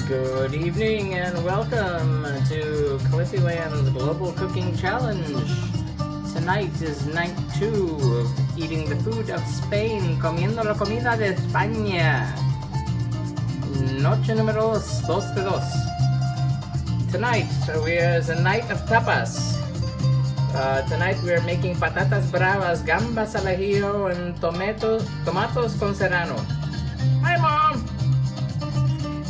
Good evening and welcome to Califio's Global Cooking Challenge. Tonight is night 2 of eating the food of Spain, comiendo la comida de España. Noche número 2 de 2. Tonight is a night of tapas. Tonight we are making patatas bravas, gambas al ajillo, and tomatos con serrano. Hi, Mom!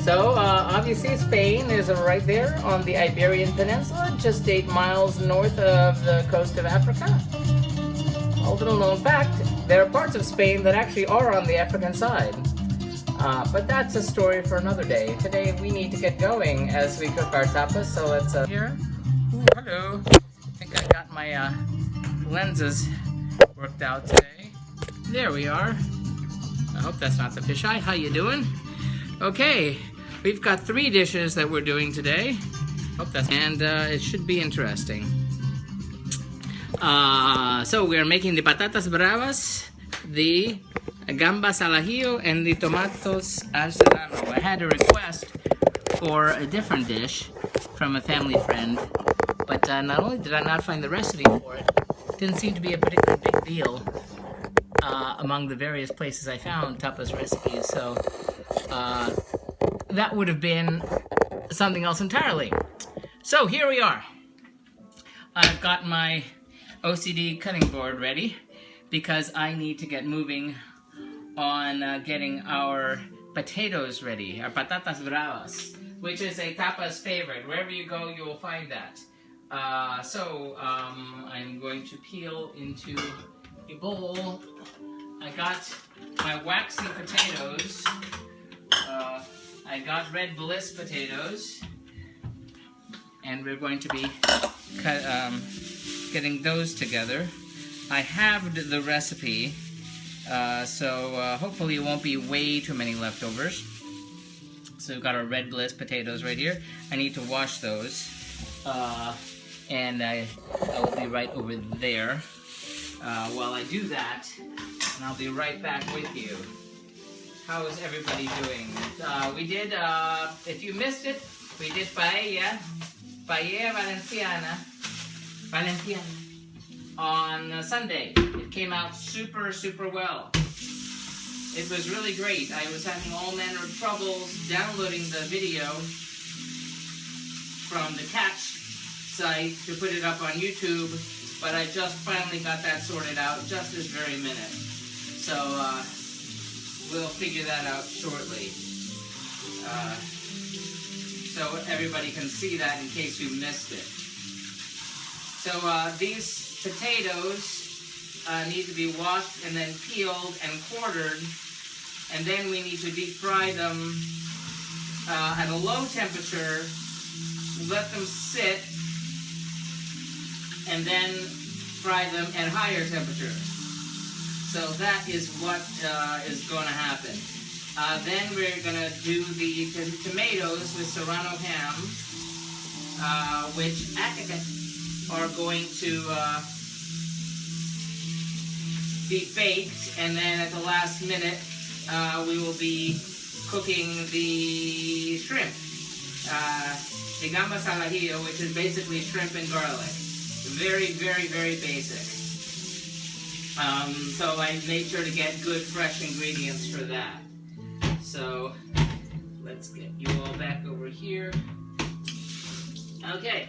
So, obviously Spain is right there on the Iberian Peninsula, just 8 miles north of the coast of Africa. A little known fact, there are parts of Spain that actually are on the African side. But that's a story for another day. Today we need to get going as we cook our tapas, so let's here. Ooh, hello. I think I got my lenses worked out today. There we are. I hope that's not the fisheye. How you doing? Okay. We've got 3 dishes that we're doing today. And it should be interesting. So we're making the patatas bravas, the gambas al ajillo, and the tomatos al serrano. I had a request for a different dish from a family friend, but not only did I not find the recipe for it, it didn't seem to be a particularly big deal among the various places I found tapas recipes. So that would have been something else entirely. So here we are. I've got my OCD cutting board ready because I need to get moving on getting our potatoes ready, our patatas bravas, which is a tapas favorite. Wherever you go, you will find that. I'm going to peel into a bowl. I got my waxy potatoes. I got red bliss potatoes, and we're going to be getting those together. I have the recipe, so hopefully it won't be way too many leftovers. So we've got our red bliss potatoes right here. I need to wash those, and I will be right over there while I do that, and I'll be right back with you. How is everybody doing? We did, if you missed it, we did paella Valenciana, on Sunday. It came out super, super well. It was really great. I was having all manner of troubles downloading the video from the Catch site to put it up on YouTube, but I just finally got that sorted out just this very minute. So, we'll figure that out shortly. So everybody can see that in case you missed it. So these potatoes need to be washed and then peeled and quartered. And then we need to deep fry them at a low temperature. Let them sit. And then fry them at higher temperature. So that is what is going to happen. Then we're going to do the tomatoes with Serrano ham, which are going to be baked. And then at the last minute, we will be cooking the shrimp. The gambas al ajillo, which is basically shrimp and garlic. Very, very, very basic. So I made sure to get good fresh ingredients for that. So let's get you all back over here. Okay.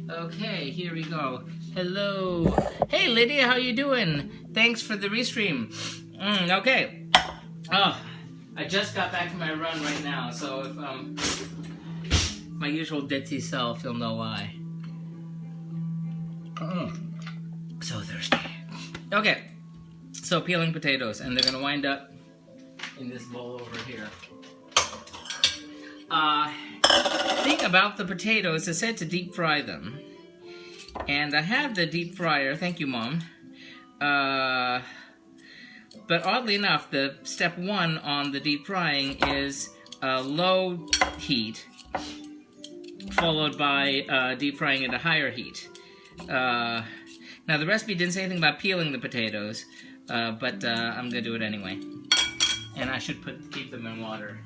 Okay, here we go. Hello. Hey Lydia, how you doing? Thanks for the restream. Okay. Oh, I just got back from my run right now, so if my usual ditzy self, you'll know why. So thirsty. Okay, so peeling potatoes, and they're gonna wind up in this bowl over here. Thing about the potatoes, it said to deep fry them, and I have the deep fryer. Thank you, Mom. But oddly enough, the step 1 on the deep frying is low heat, followed by deep frying at a higher heat. Now, the recipe didn't say anything about peeling the potatoes, but I'm going to do it anyway. And I should keep them in water.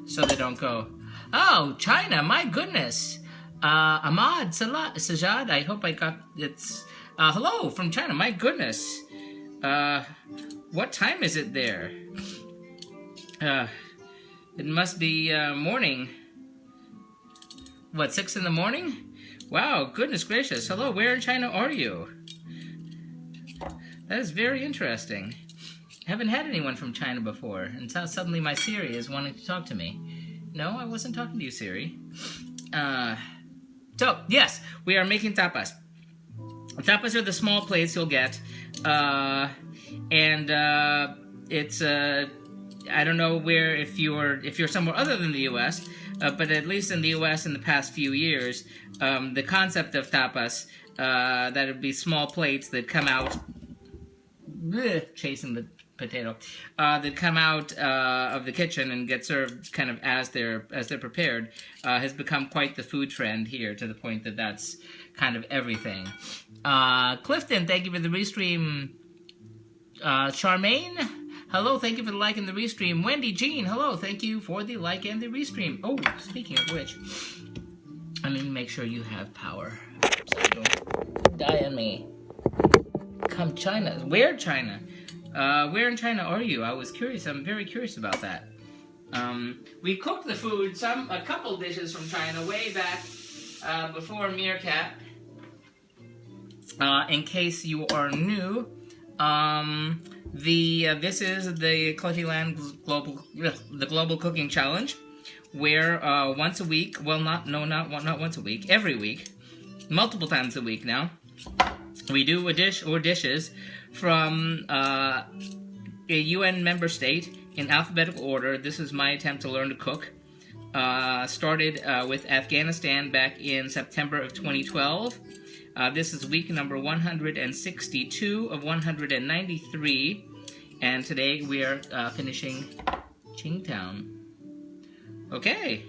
So they don't go. Oh, China, my goodness. Ahmad Sajad, I hope I got it's. Hello from China, my goodness. What time is it there? It must be morning. What, 6 in the morning? Wow, goodness gracious. Hello, where in China are you? That is very interesting. I haven't had anyone from China before, and suddenly my Siri is wanting to talk to me. No, I wasn't talking to you, Siri. So, yes, we are making tapas. Tapas are the small plates you'll get, it's I don't know where if you're somewhere other than the U.S., but at least in the U.S. in the past few years, the concept of tapas, that would be small plates that come out, chasing the potato, that come out of the kitchen and get served kind of as they're prepared, has become quite the food trend here, to the point that that's kind of everything. Clifton, thank you for the restream. Charmaine, hello, thank you for the like and the restream. Wendy Jean, hello, thank you for the like and the restream. Oh, speaking of which, I mean, make sure you have power, so you don't die on me. Come China, where China? Where in China are you? I was curious. I'm very curious about that. We cooked the food, a couple dishes from China way back before Meerkat. In case you are new, this is the Cliftyland Global Cooking Challenge, where once a week, well, not once a week, every week, multiple times a week now, we do a dish or dishes from a UN member state in alphabetical order. This is my attempt to learn to cook. Started with Afghanistan back in September of 2012. This is week number 162 of 193, and today we are finishing Qingtown. Okay.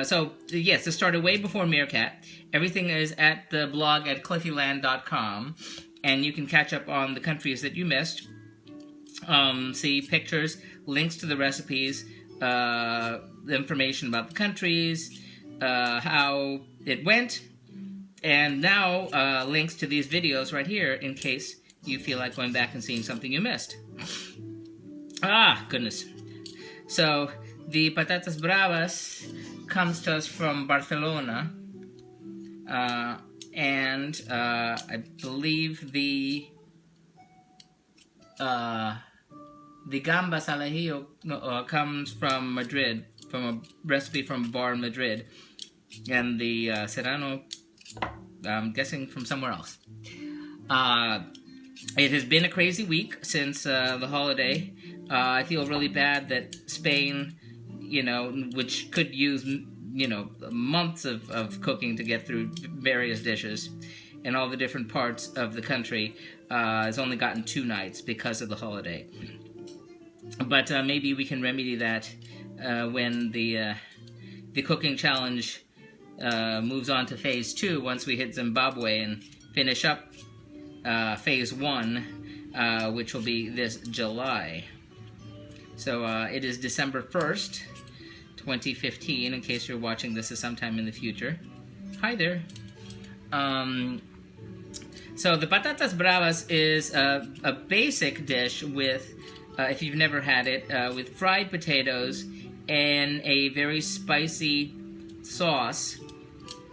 So yes, this started way before Meerkat. Everything is at the blog at cliftyland.com, and you can catch up on the countries that you missed. See pictures, links to the recipes, the information about the countries, how it went, and now links to these videos right here in case you feel like going back and seeing something you missed. Ah, goodness. So, the Patatas Bravas comes to us from Barcelona, and I believe the Gambas al Ajillo comes from Madrid, from a recipe from a bar in Madrid, and the Serrano, I'm guessing from somewhere else. It has been a crazy week since the holiday. I feel really bad that Spain, which could use, months of cooking to get through various dishes in all the different parts of the country, has only gotten 2 nights because of the holiday. But maybe we can remedy that when the cooking challenge moves on to phase 2, once we hit Zimbabwe and finish up phase 1, which will be this July. So it is December 1st, 2015, in case you're watching this sometime in the future. Hi there. So the Patatas Bravas is a basic dish with, if you've never had it, with fried potatoes and a very spicy sauce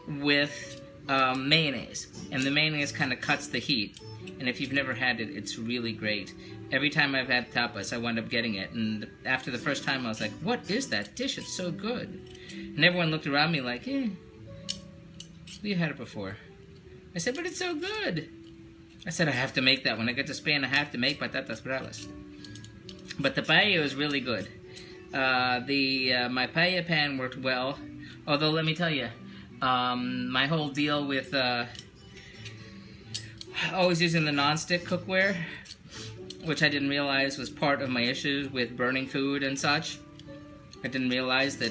with mayonnaise. And the mayonnaise kind of cuts the heat. And if you've never had it, it's really great. Every time I've had tapas, I wind up getting it. And after the first time, I was like, what is that dish? It's so good. And everyone looked around me like, we've had it before. I said, but it's so good. I said, I have to make that. When I get to Spain, I have to make patatas bravas. But the paella was really good. My paella pan worked well. Although, let me tell you, my whole deal with always using the non-stick cookware, which I didn't realize was part of my issues with burning food and such. I didn't realize that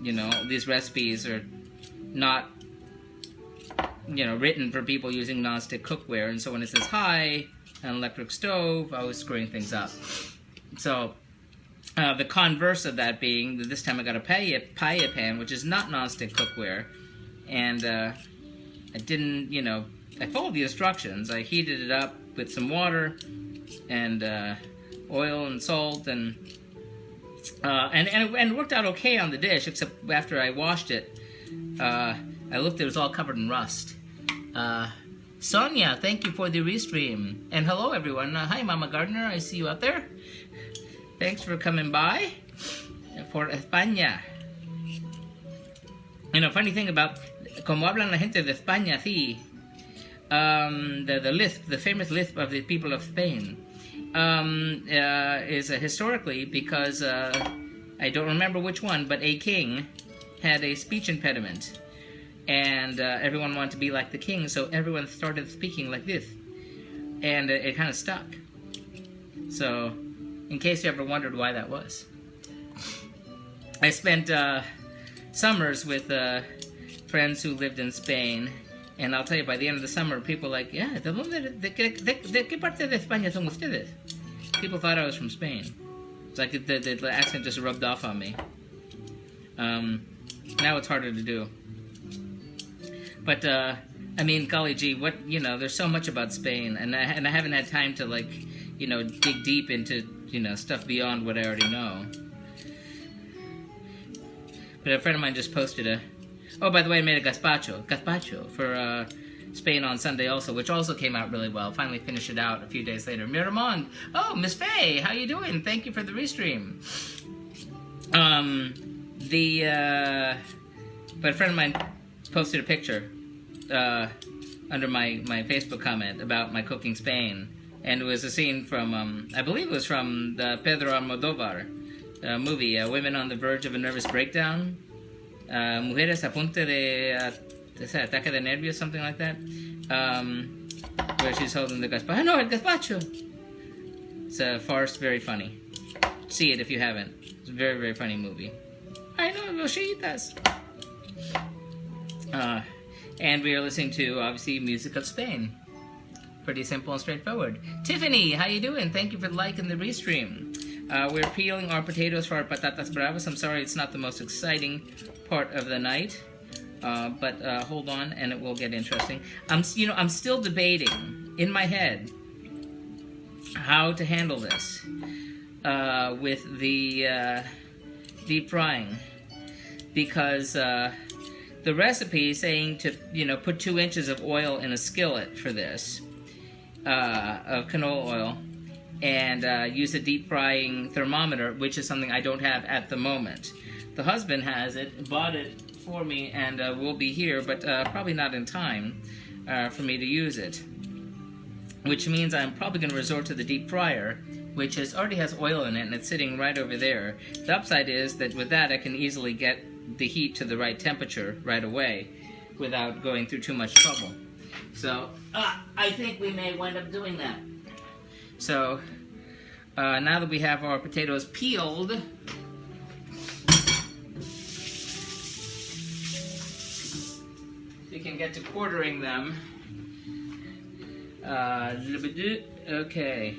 you know, these recipes are not, you know, written for people using non-stick cookware, and so when it says hi, an electric stove, I was screwing things up. So the converse of that being that this time I got a paella pan, which is not non-stick cookware, and I didn't, you know, I followed the instructions. I heated it up with some water and oil and salt, and it worked out okay on the dish, except after I washed it, I looked, it was all covered in rust. Sonia, thank you for the restream. And hello, everyone. Hi, Mama Gardner. I see you out there. Thanks for coming by for España. You know, funny thing about como hablan la gente de España, sí, the lisp, the famous lisp of the people of Spain, is historically because I don't remember which one, but a king had a speech impediment. And everyone wanted to be like the king, so everyone started speaking like this. And it kind of stuck. So, in case you ever wondered why that was. I spent summers with friends who lived in Spain. And I'll tell you, by the end of the summer, people were like, yeah, ¿de qué parte de España son ustedes? People thought I was from Spain. It's like the accent just rubbed off on me. Now it's harder to do. But, I mean, golly gee, what, you know, there's so much about Spain, and I haven't had time to, like, you know, dig deep into, you know, stuff beyond what I already know. But a friend of mine just posted oh, by the way, I made a gazpacho for Spain on Sunday also, which also came out really well. Finally finished it out a few days later. Miramond, oh, Miss Faye, how you doing? Thank you for the restream. But a friend of mine posted a picture under my Facebook comment about my cooking Spain, and it was a scene from I believe it was from the Pedro Almodóvar movie, Women on the Verge of a Nervous Breakdown, Mujeres a punto de ataque de nervios, something like that, where she's holding the gazpacho. No, el gazpacho. It's a farce, very funny. See it if you haven't. It's a very, very funny movie. I know, Rositas. And we are listening to, obviously, music of Spain. Pretty simple and straightforward. Tiffany, how you doing? Thank you for liking the restream. We're peeling our potatoes for our patatas bravas. I'm sorry it's not the most exciting part of the night, but hold on and it will get interesting. I'm still debating in my head how to handle this with the deep frying, because the recipe saying to, you know, put 2 inches of oil in a skillet for this, of canola oil, and use a deep frying thermometer, which is something I don't have at the moment. The husband has it, bought it for me, and will be here, but probably not in time for me to use it. Which means I'm probably going to resort to the deep fryer, which already has oil in it, and it's sitting right over there. The upside is that with that I can easily get the heat to the right temperature right away without going through too much trouble. So I think we may wind up doing that. So now that we have our potatoes peeled, we can get to quartering them. Okay.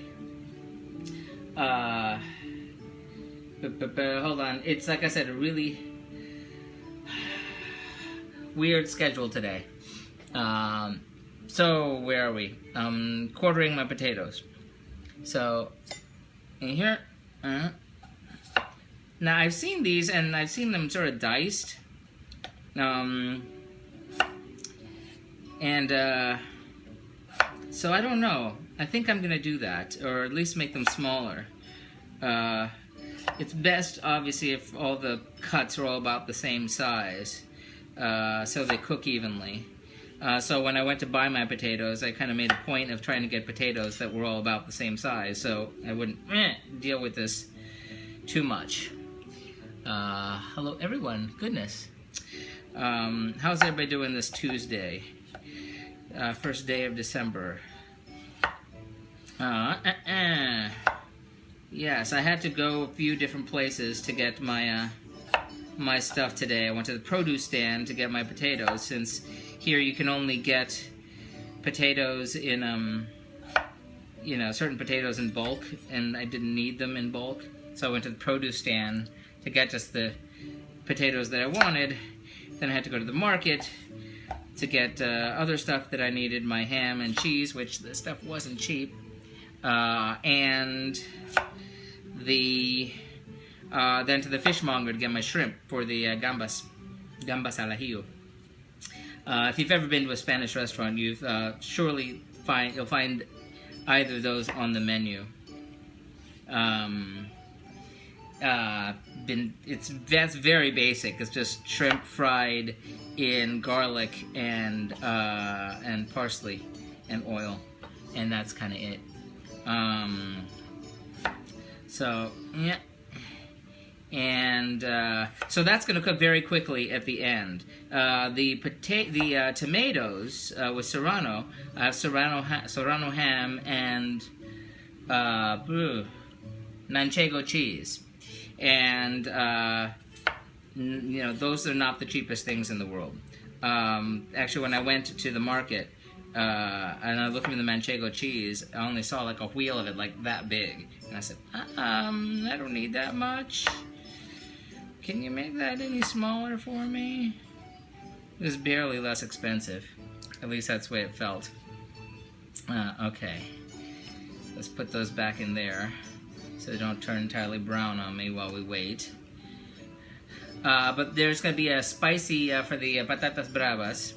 Hold on. It's, like I said, a really weird schedule today. So where are we? Quartering my potatoes. So in here, now I've seen these, and I've seen them sort of diced, so I don't know. I think I'm gonna do that, or at least make them smaller. It's best, obviously, if all the cuts are all about the same size, so they cook evenly. So when I went to buy my potatoes, I kind of made a point of trying to get potatoes that were all about the same size, so I wouldn't deal with this too much. Hello everyone, goodness. How's everybody doing this Tuesday? First day of December. Yes, I had to go a few different places to get my my stuff today. I went to the produce stand to get my potatoes, since here you can only get potatoes in, you know, certain potatoes in bulk, and I didn't need them in bulk. So I went to the produce stand to get just the potatoes that I wanted. Then I had to go to the market to get other stuff that I needed, my ham and cheese, which the stuff wasn't cheap, and then to the fishmonger to get my shrimp for the gambas al ajillo. If you've ever been to a Spanish restaurant, you've surely you'll find either of those on the menu. That's very basic. It's just shrimp fried in garlic and parsley and oil, and that's kind of it. So yeah, and so that's going to cook very quickly at the end. The tomatoes with Serrano, Serrano ham and manchego cheese. And, you know, those are not the cheapest things in the world. Actually, when I went to the market, and I looked at the manchego cheese, I only saw like a wheel of it like that big. And I said, I don't need that much. Can you make that any smaller for me? It was barely less expensive. At least that's the way it felt. Okay. Let's put those back in there, so they don't turn entirely brown on me while we wait. But there's going to be a spicy for the patatas bravas,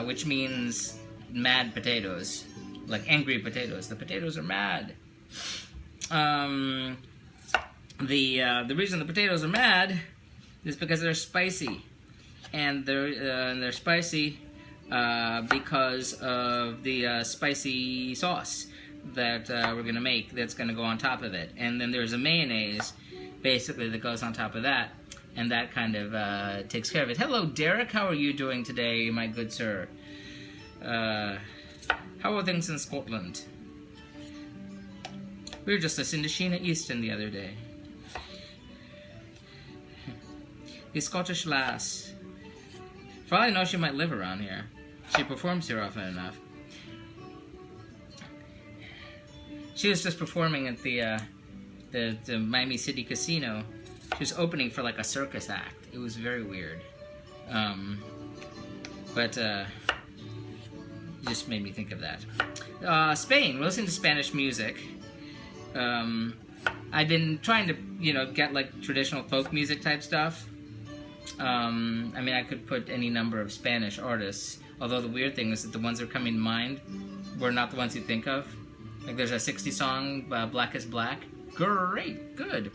which means mad potatoes, like angry potatoes. The potatoes are mad. The reason the potatoes are mad is because they're spicy, and they're spicy because of the spicy sauce that we're gonna make, that's gonna go on top of it. And then there's a mayonnaise basically that goes on top of that, and that kind of takes care of it. Hello Derek, how are you doing today, my good sir? How are things in Scotland? We were just listening to Sheena Easton the other day. The Scottish lass. For all I know, she might live around here. She performs here often enough. She was just performing at the Miami City Casino. She was opening for like a circus act. It was very weird. But just made me think of that. Spain. We're listening to Spanish music. I've been trying to, you know, get like traditional folk music type stuff. I mean, I could put any number of Spanish artists, although the weird thing is that the ones that are coming to mind were not the ones you think of. Like there's a 60s song, Black is Black. Great, good.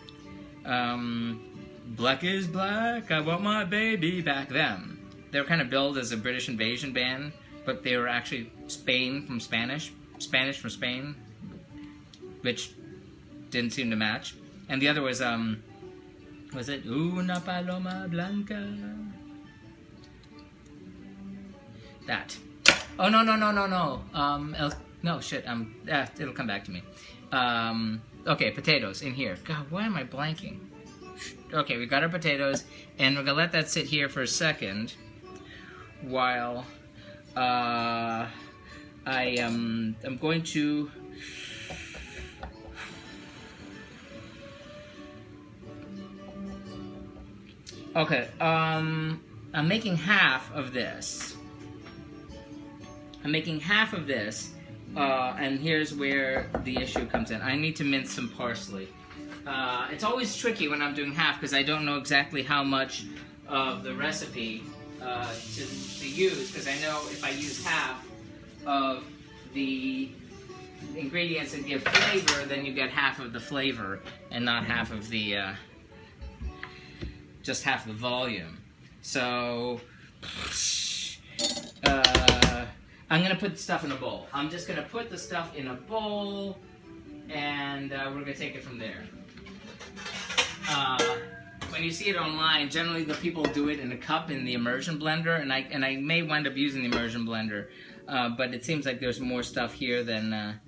Black is Black, I want my baby back. Them. They were kind of billed as a British invasion band, but they were actually Spain from Spanish from Spain, which didn't seem to match. And the other was it Una Paloma Blanca? That. Oh, no. No, shit, it'll come back to me. Okay, potatoes in here. God, why am I blanking? Okay, we got our potatoes, and we're gonna let that sit here for a second while I'm going to okay, I'm making half of this. And here's where the issue comes in. I need to mince some parsley. It's always tricky when I'm doing half because I don't know exactly how much of the recipe to use, because I know if I use half of the ingredients that give flavor, then you get half of the flavor and not half of the just half the volume. So I'm gonna put the stuff in a bowl. I'm just gonna put the stuff in a bowl, and we're gonna take it from there. When you see it online, generally the people do it in a cup in the immersion blender, and I may wind up using the immersion blender, but it seems like there's more stuff here than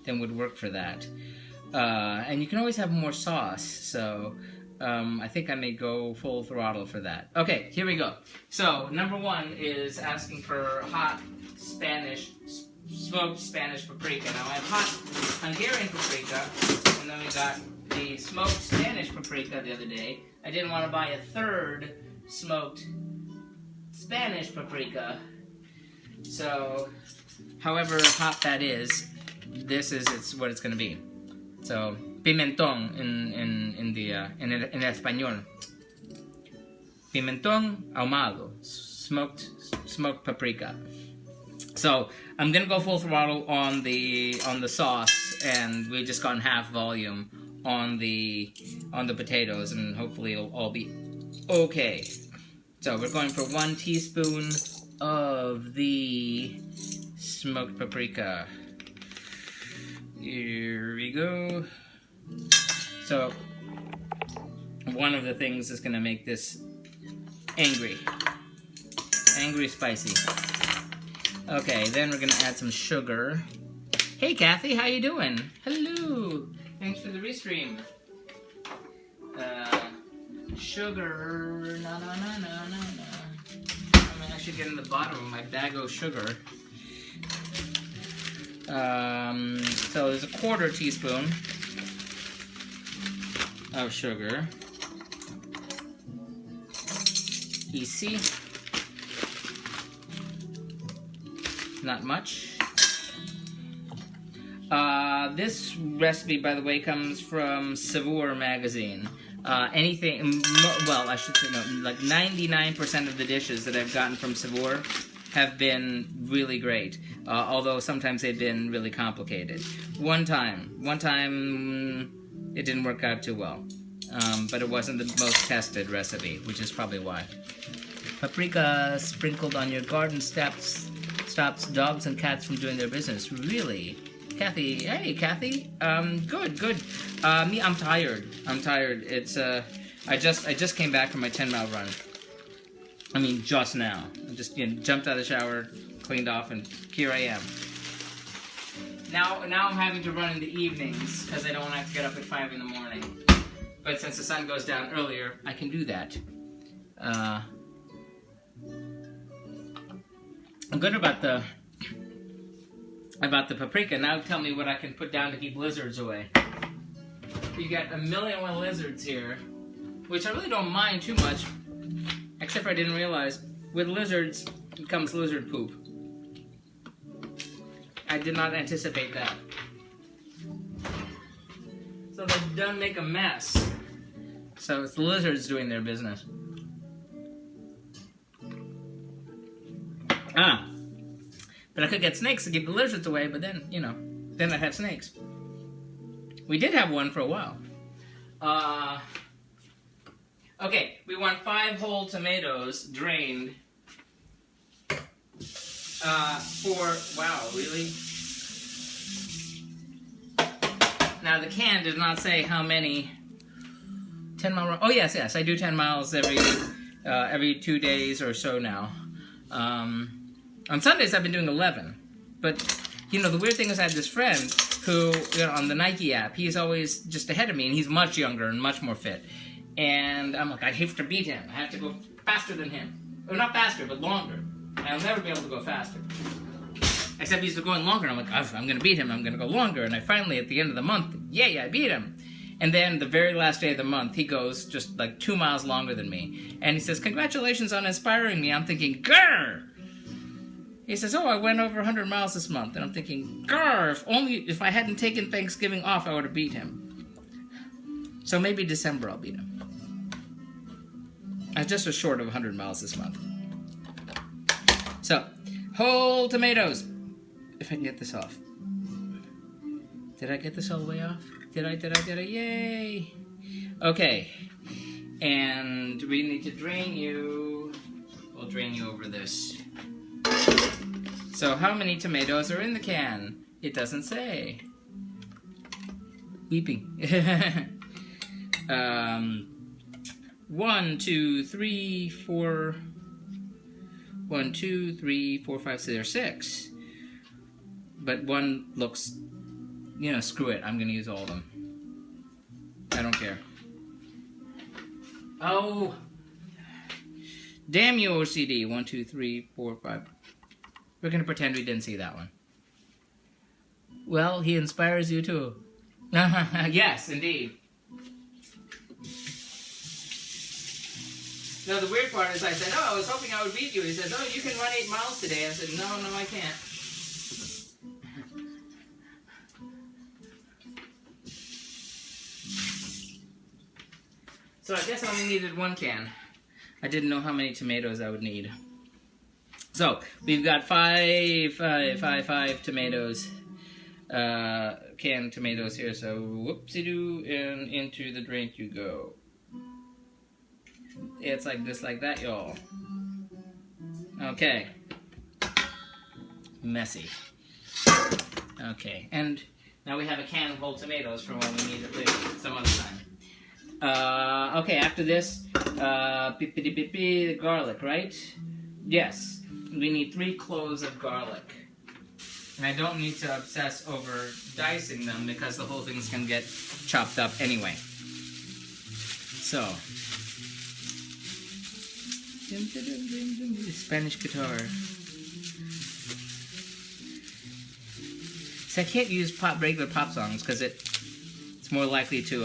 would work for that. And you can always have more sauce, so I think I may go full throttle for that. Okay, here we go. So, number one is asking for hot Spanish, smoked Spanish paprika. Now, I have hot Hungarian paprika, and then we got the smoked Spanish paprika the other day. I didn't want to buy a third smoked Spanish paprika. So, however hot that is, this is what it's going to be. So, pimentón in español. Pimentón ahumado, smoked paprika. So I'm gonna go full throttle on the sauce, and we just gone half volume on the potatoes, and hopefully it'll all be okay. So we're going for 1 teaspoon of the smoked paprika. Here we go. So, one of the things is gonna make this angry spicy. Okay, then we're gonna add some sugar. Hey Kathy, how you doing? Hello, thanks for the restream. Sugar, no. I'm actually getting the bottom of my bag of sugar. So there's a 1/4 teaspoon of sugar. Easy. Not much. This recipe, by the way, comes from Saveur magazine. Well, I should say no, like 99% of the dishes that I've gotten from Saveur have been really great. Although sometimes they've been really complicated. One time, it didn't work out too well. But it wasn't the most tested recipe, which is probably why. Paprika sprinkled on your garden stops dogs and cats from doing their business. Really? Kathy, hey Kathy. Good. Me, I'm tired. It's I just came back from my 10-mile run. I mean, just now. I just jumped out of the shower, cleaned off, and here I am. Now I'm having to run in the evenings because I don't have to get up at 5 in the morning. But since the sun goes down earlier, I can do that. I'm good about the paprika. Now tell me what I can put down to keep lizards away. You got 1,000,001 lizards here, which I really don't mind too much, except for I didn't realize with lizards comes lizard poop. I did not anticipate that. So they done make a mess. So it's the lizards doing their business. But I could get snakes to keep the lizards away, but then, then I'd have snakes. We did have one for a while. Okay, we want 5 whole tomatoes drained. Wow, really? Now the can did not say how many. 10-mile run. Oh yes, I do 10 miles every 2 days or so now. On Sundays I've been doing 11, but the weird thing is I have this friend who, on the Nike app, he's always just ahead of me, and he's much younger and much more fit. And I'm like, I have to beat him. I have to go faster than him. Or not faster, but longer. I'll never be able to go faster. Except he's going longer, and I'm like, I'm going to beat him. I'm going to go longer. And I finally, at the end of the month, yay, I beat him. And then the very last day of the month, he goes just like 2 miles longer than me. And he says, congratulations on inspiring me. I'm thinking, grrr! He says, I went over 100 miles this month. And I'm thinking, grrr, if I hadn't taken Thanksgiving off, I would have beat him. So maybe December I'll beat him. I just was short of 100 miles this month. So, whole tomatoes. If I can get this off. Did I get this all the way off? Did I? Yay! Okay. And we need to drain you. We'll drain you over this. So how many tomatoes are in the can? It doesn't say. Weeping. 1, 2, 3, 4. 1, 2, 3, 4, 5, 6. But one looks, screw it. I'm going to use all of them. I don't care. Oh, damn you, OCD. 1, 2, 3, 4, 5. We're gonna pretend we didn't see that one. Well, he inspires you too. Yes, indeed. No, the weird part is I said, oh, I was hoping I would beat you. He says, oh, you can run 8 miles today. I said, no, I can't. So I guess I only needed 1 can. I didn't know how many tomatoes I would need. So we've got five tomatoes, canned tomatoes here. So whoopsie-doo, and into the drink you go. It's like this, like that, y'all. Okay. Messy. Okay, and now we have a can of whole tomatoes for when we need it later, some other time. Okay, after this, the garlic, right? Yes, we need 3 cloves of garlic. And I don't need to obsess over dicing them because the whole thing's gonna get chopped up anyway. So, Spanish guitar. So I can't use regular pop songs because it's more likely to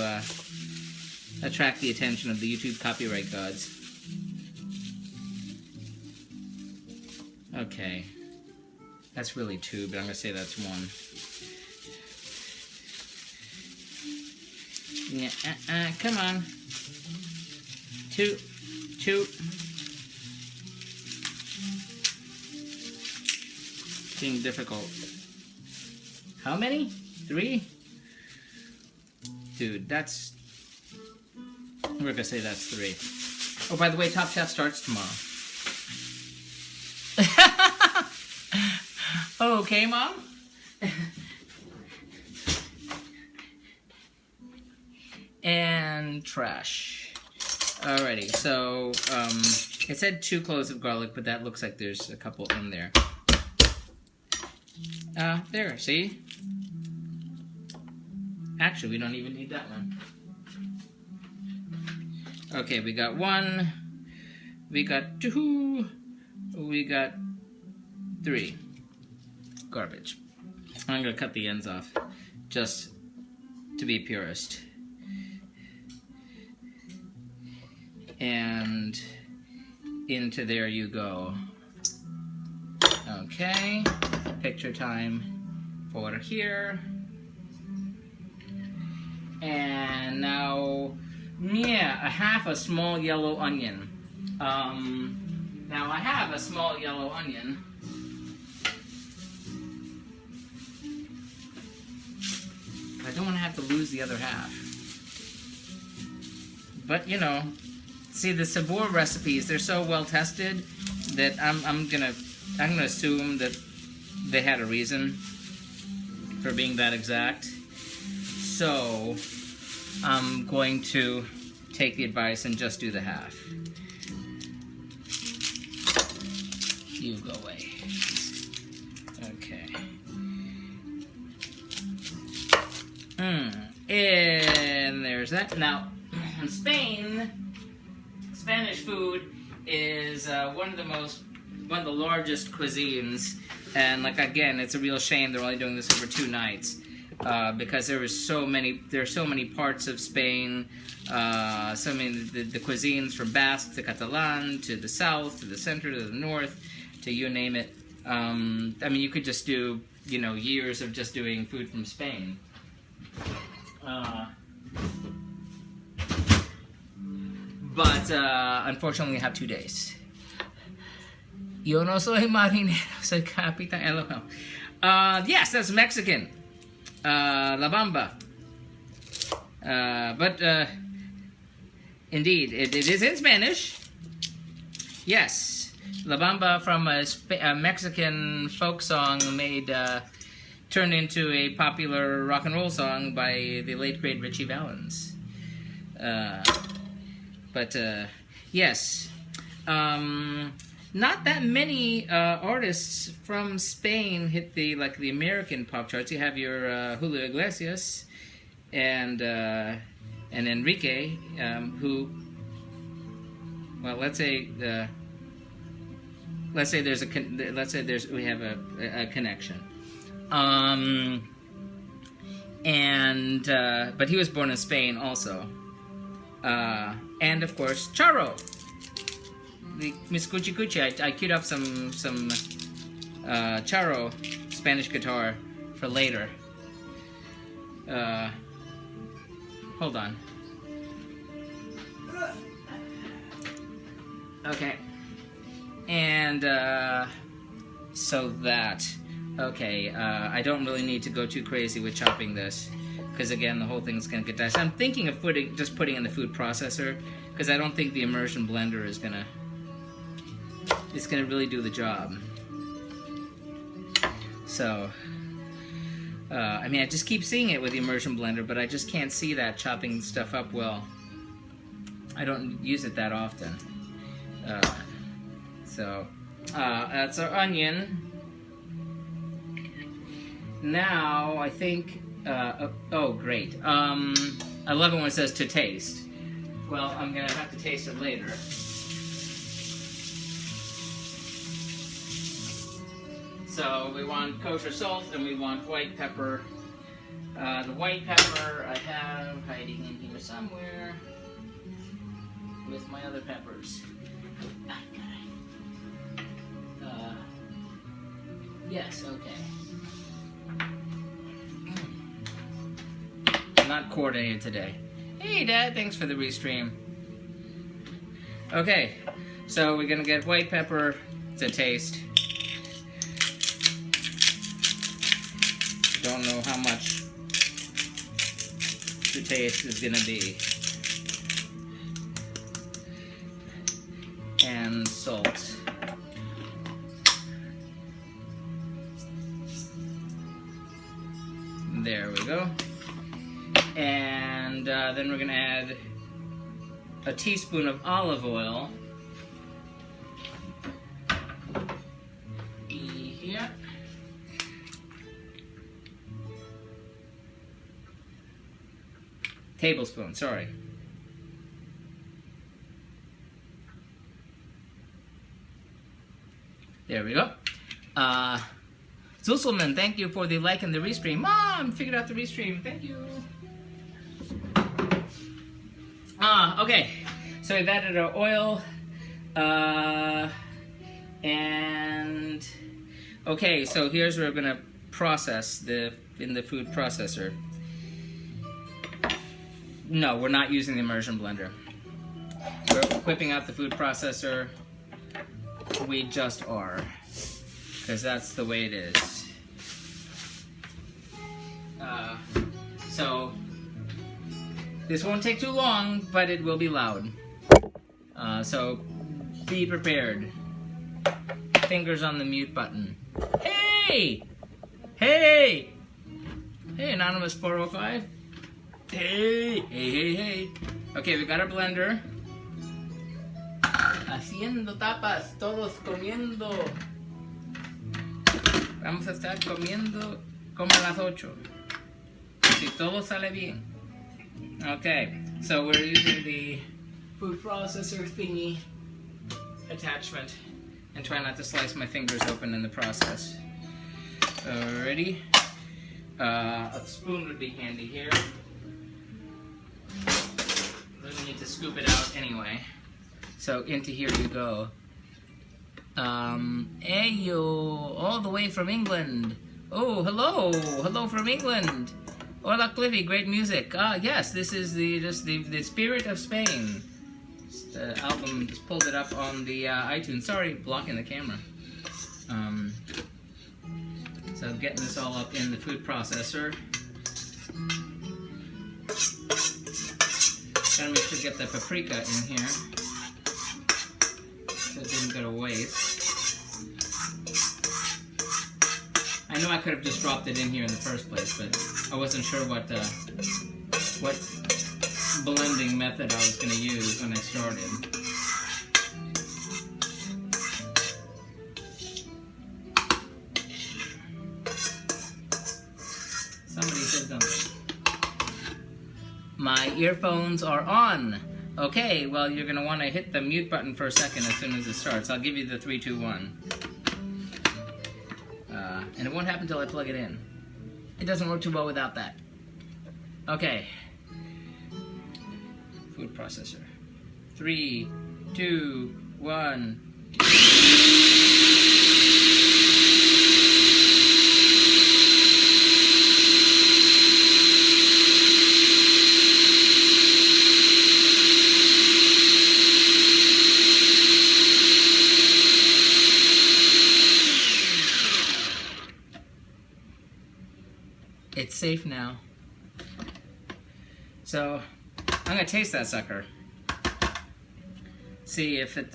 attract the attention of the YouTube copyright gods. Okay, that's really 2, but I'm gonna say that's 1. Yeah, come on. 2. Being difficult. How many? 3? Dude, that's... We're gonna say that's 3. Oh, by the way, Top Chef starts tomorrow. Okay, Mom? And trash. Alrighty, so, it said 2 cloves of garlic, but that looks like there's a couple in there. There, see? Actually, we don't even need that one. Okay, we got 1, we got 2, we got 3. Garbage. I'm gonna cut the ends off, just to be purist. And into there you go. Okay, picture time for here. And now, yeah, I have a small yellow onion. Now I have a small yellow onion. I don't want to have to lose the other half. But you know, see the sabor recipes, they're so well tested that I'm gonna assume that they had a reason for being that exact. So I'm going to take the advice and just do the half. You go away. Okay. And there's that. Now, in Spain, Spanish food is one of the largest cuisines, and like again, it's a real shame they're only doing this over 2 nights because there's so many parts of Spain, so many the cuisines from Basque to Catalan to the south to the center to the north to you name it. I mean, you could just do years of just doing food from Spain. But unfortunately, we have 2 days. Yo no soy marinero, soy capitán. Yes, that's Mexican. La Bamba. But indeed, it is in Spanish. Yes, La Bamba from a Mexican folk song turned into a popular rock and roll song by the late great Richie Valens. But yes, not that many artists from Spain hit the American pop charts. You have your Julio Iglesias and Enrique, who well, let's say we have a connection. But he was born in Spain also. And of course, Charo. The Miss Cuchi Cuchi. I queued up some Charo Spanish guitar for later. Hold on. Okay. And so that. Okay, I don't really need to go too crazy with chopping this, because again, the whole thing's gonna get diced. I'm thinking of just putting in the food processor, because I don't think the immersion blender is gonna really do the job. So, I mean, I just keep seeing it with the immersion blender, but I just can't see that chopping stuff up well. I don't use it that often. That's our onion. Now, I think, oh great. I love it when it says to taste. Well, I'm gonna have to taste it later. So, we want kosher salt and we want white pepper. The white pepper I have hiding in here somewhere with my other peppers. Yes, okay. Not coordinated today. Hey Dad, thanks for the restream. Okay, so we're gonna get white pepper to taste. Don't know how much the taste is gonna be. And salt. There we go. And then we're gonna add a teaspoon of olive oil. Here. Tablespoon, sorry. There we go. Zuselman, thank you for the like and the restream. Mom, figured out the restream. Thank you. Okay. So we've added our oil. And okay, so here's where we're gonna process in the food processor. No, we're not using the immersion blender. We're whipping out the food processor. We just are, because that's the way it is. So this won't take too long, but it will be loud. So be prepared. Fingers on the mute button. Hey! Hey! Hey, Anonymous 405. Hey! Hey, hey, hey. Okay, we got our blender. Haciendo tapas, todos comiendo. Vamos a estar comiendo como a las 8. Si todo sale bien. Okay, so we're using the food processor thingy attachment and try not to slice my fingers open in the process. Alrighty. A spoon would be handy here. We need to scoop it out anyway. So into here you go. Ayo, all the way from England. Oh, hello, hello from England. Hola Cliffy, great music. Yes, this is the Spirit of Spain. The album, just pulled it up on the iTunes. Sorry, blocking the camera. So getting this all up in the food processor. Gotta make sure to get the paprika in here, so it didn't go to waste. I know I could have just dropped it in here in the first place, but I wasn't sure what blending method I was going to use when I started. Somebody said something. My earphones are on. Okay, well, you're gonna want to hit the mute button for a second as soon as it starts. I'll give you the 3, 2, 1. And it won't happen until I plug it in. It doesn't work too well without that. Okay. Food processor. 3, 2, 1. It's safe now. So, I'm gonna taste that sucker. See if it,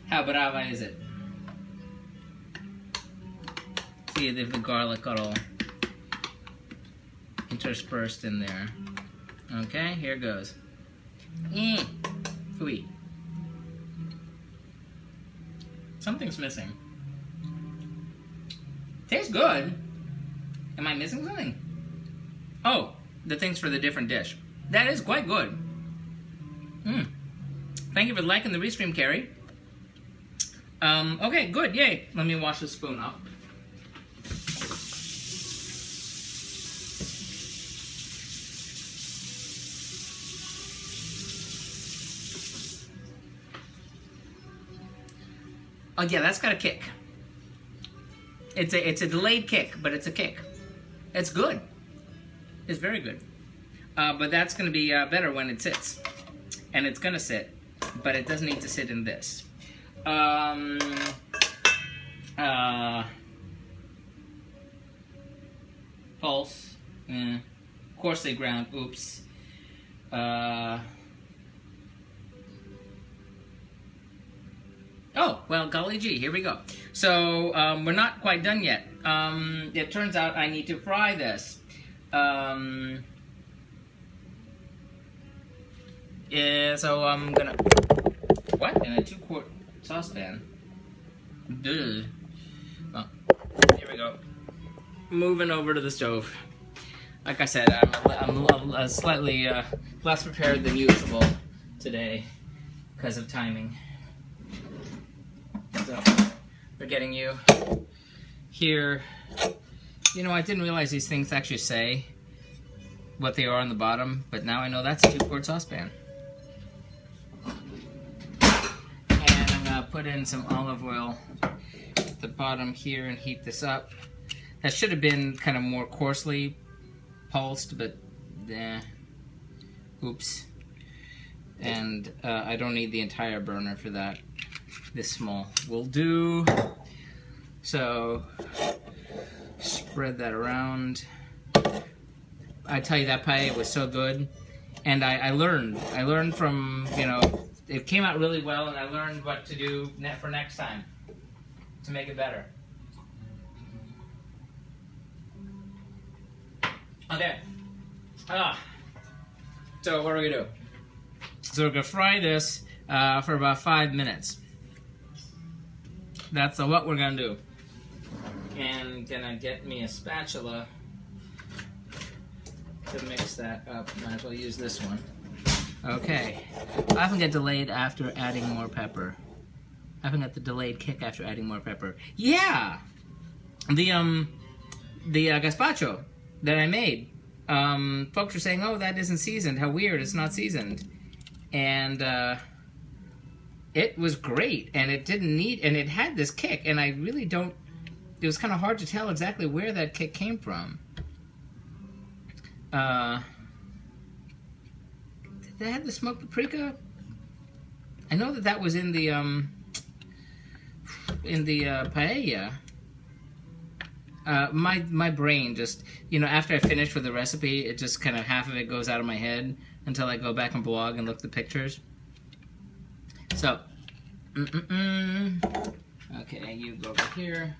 how brava is it? See if the garlic got all interspersed in there. Okay, here goes. Ooey. Something's missing. Tastes good. Am I missing something? Oh, the things for the different dish. That is quite good. Thank you for liking the restream, Carrie. Okay, good, yay. Let me wash the spoon off. Oh yeah, that's got a kick. It's a delayed kick, but it's a kick. It's good. It's very good. But that's going to be better when it sits. And it's going to sit, but it doesn't need to sit in this. Pulse. Coarsely ground. Oops. Oh, well, golly gee, here we go. So, we're not quite done yet. It turns out I need to fry this. Yeah, so I'm gonna... What? In a 2-quart saucepan? Duh. Oh, here we go. Moving over to the stove. Like I said, I'm slightly less prepared than usual today because of timing. So, we're getting you here. You know, I didn't realize these things actually say what they are on the bottom, but now I know that's a 2-quart saucepan. And I'm gonna put in some olive oil at the bottom here and heat this up. That should have been kind of more coarsely pulsed, but oops. And I don't need the entire burner for that. This small will do. So spread that around. I tell you, that paella was so good, and I learned from, you know, it came out really well, and I learned what to do for next time to make it better. Okay. So what are we gonna do? So we're gonna fry this for about 5 minutes. That's what we're gonna do. And gonna get me a spatula to mix that up. Might as well use this one. Okay. I often get delayed after adding more pepper. I often get the delayed kick after adding more pepper. Yeah! The gazpacho that I made. Folks were saying, oh, that isn't seasoned. How weird, it's not seasoned. And it was great, and it didn't need, and it had this kick, and I really don't, it was kind of hard to tell exactly where that kick came from. Did they have the smoked paprika? I know that was in the paella. My brain just, you know, after I finish with the recipe, it just kind of, half of it goes out of my head until I go back and blog and look at the pictures. So, okay, you go over here.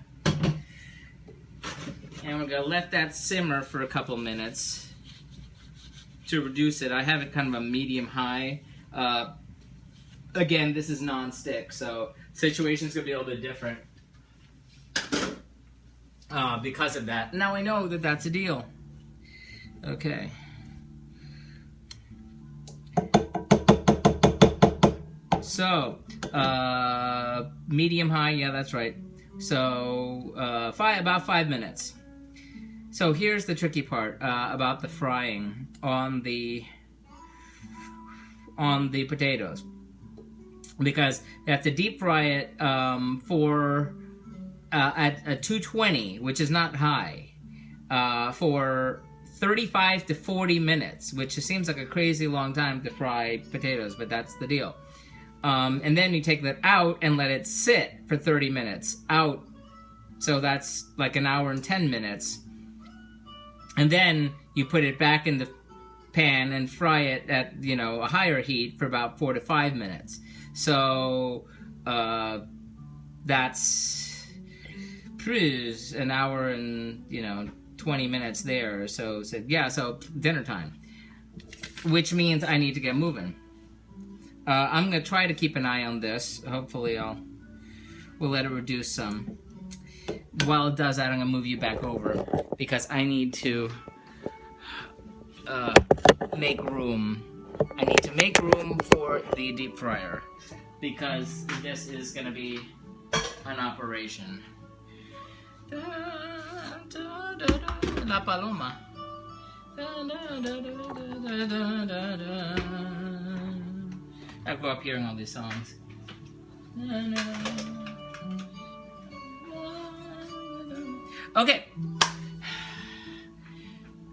And we're gonna let that simmer for a couple minutes to reduce it. I have it kind of a medium-high. Again, this is non-stick, so situation's gonna be a little bit different because of that. Now I know that that's a deal. Okay. So, medium high, yeah, that's right. So, about 5 minutes. So here's the tricky part about the frying on the potatoes, because you have to deep fry it for at 220, which is not high, for 35 to 40 minutes, which seems like a crazy long time to fry potatoes, but that's the deal. And then you take that out and let it sit for 30 minutes out. So that's like an hour and 10 minutes. And then you put it back in the pan and fry it at, you know, a higher heat for about 4 to 5 minutes. So that's an hour and, you know, 20 minutes there. So yeah, so dinner time, which means I need to get moving. I'm gonna try to keep an eye on this. Hopefully we'll let it reduce some. While it does that, I'm gonna move you back over because I need to make room. I need to make room for the deep fryer because this is gonna be an operation. La paloma. I grew up hearing all these songs. Okay.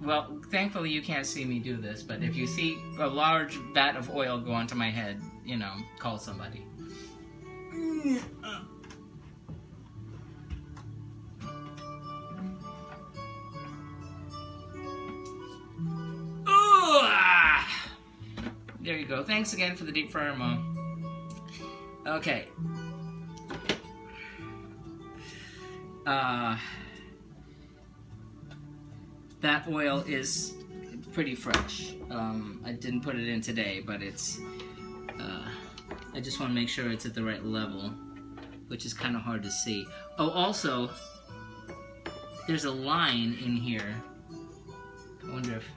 Well, thankfully you can't see me do this, but if you see a large vat of oil go onto my head, you know, call somebody. There you go. Thanks again for the deep fryer, Mom. Okay. That oil is pretty fresh. I didn't put it in today, but it's... I just want to make sure it's at the right level, which is kind of hard to see. Oh, also, there's a line in here. I wonder if...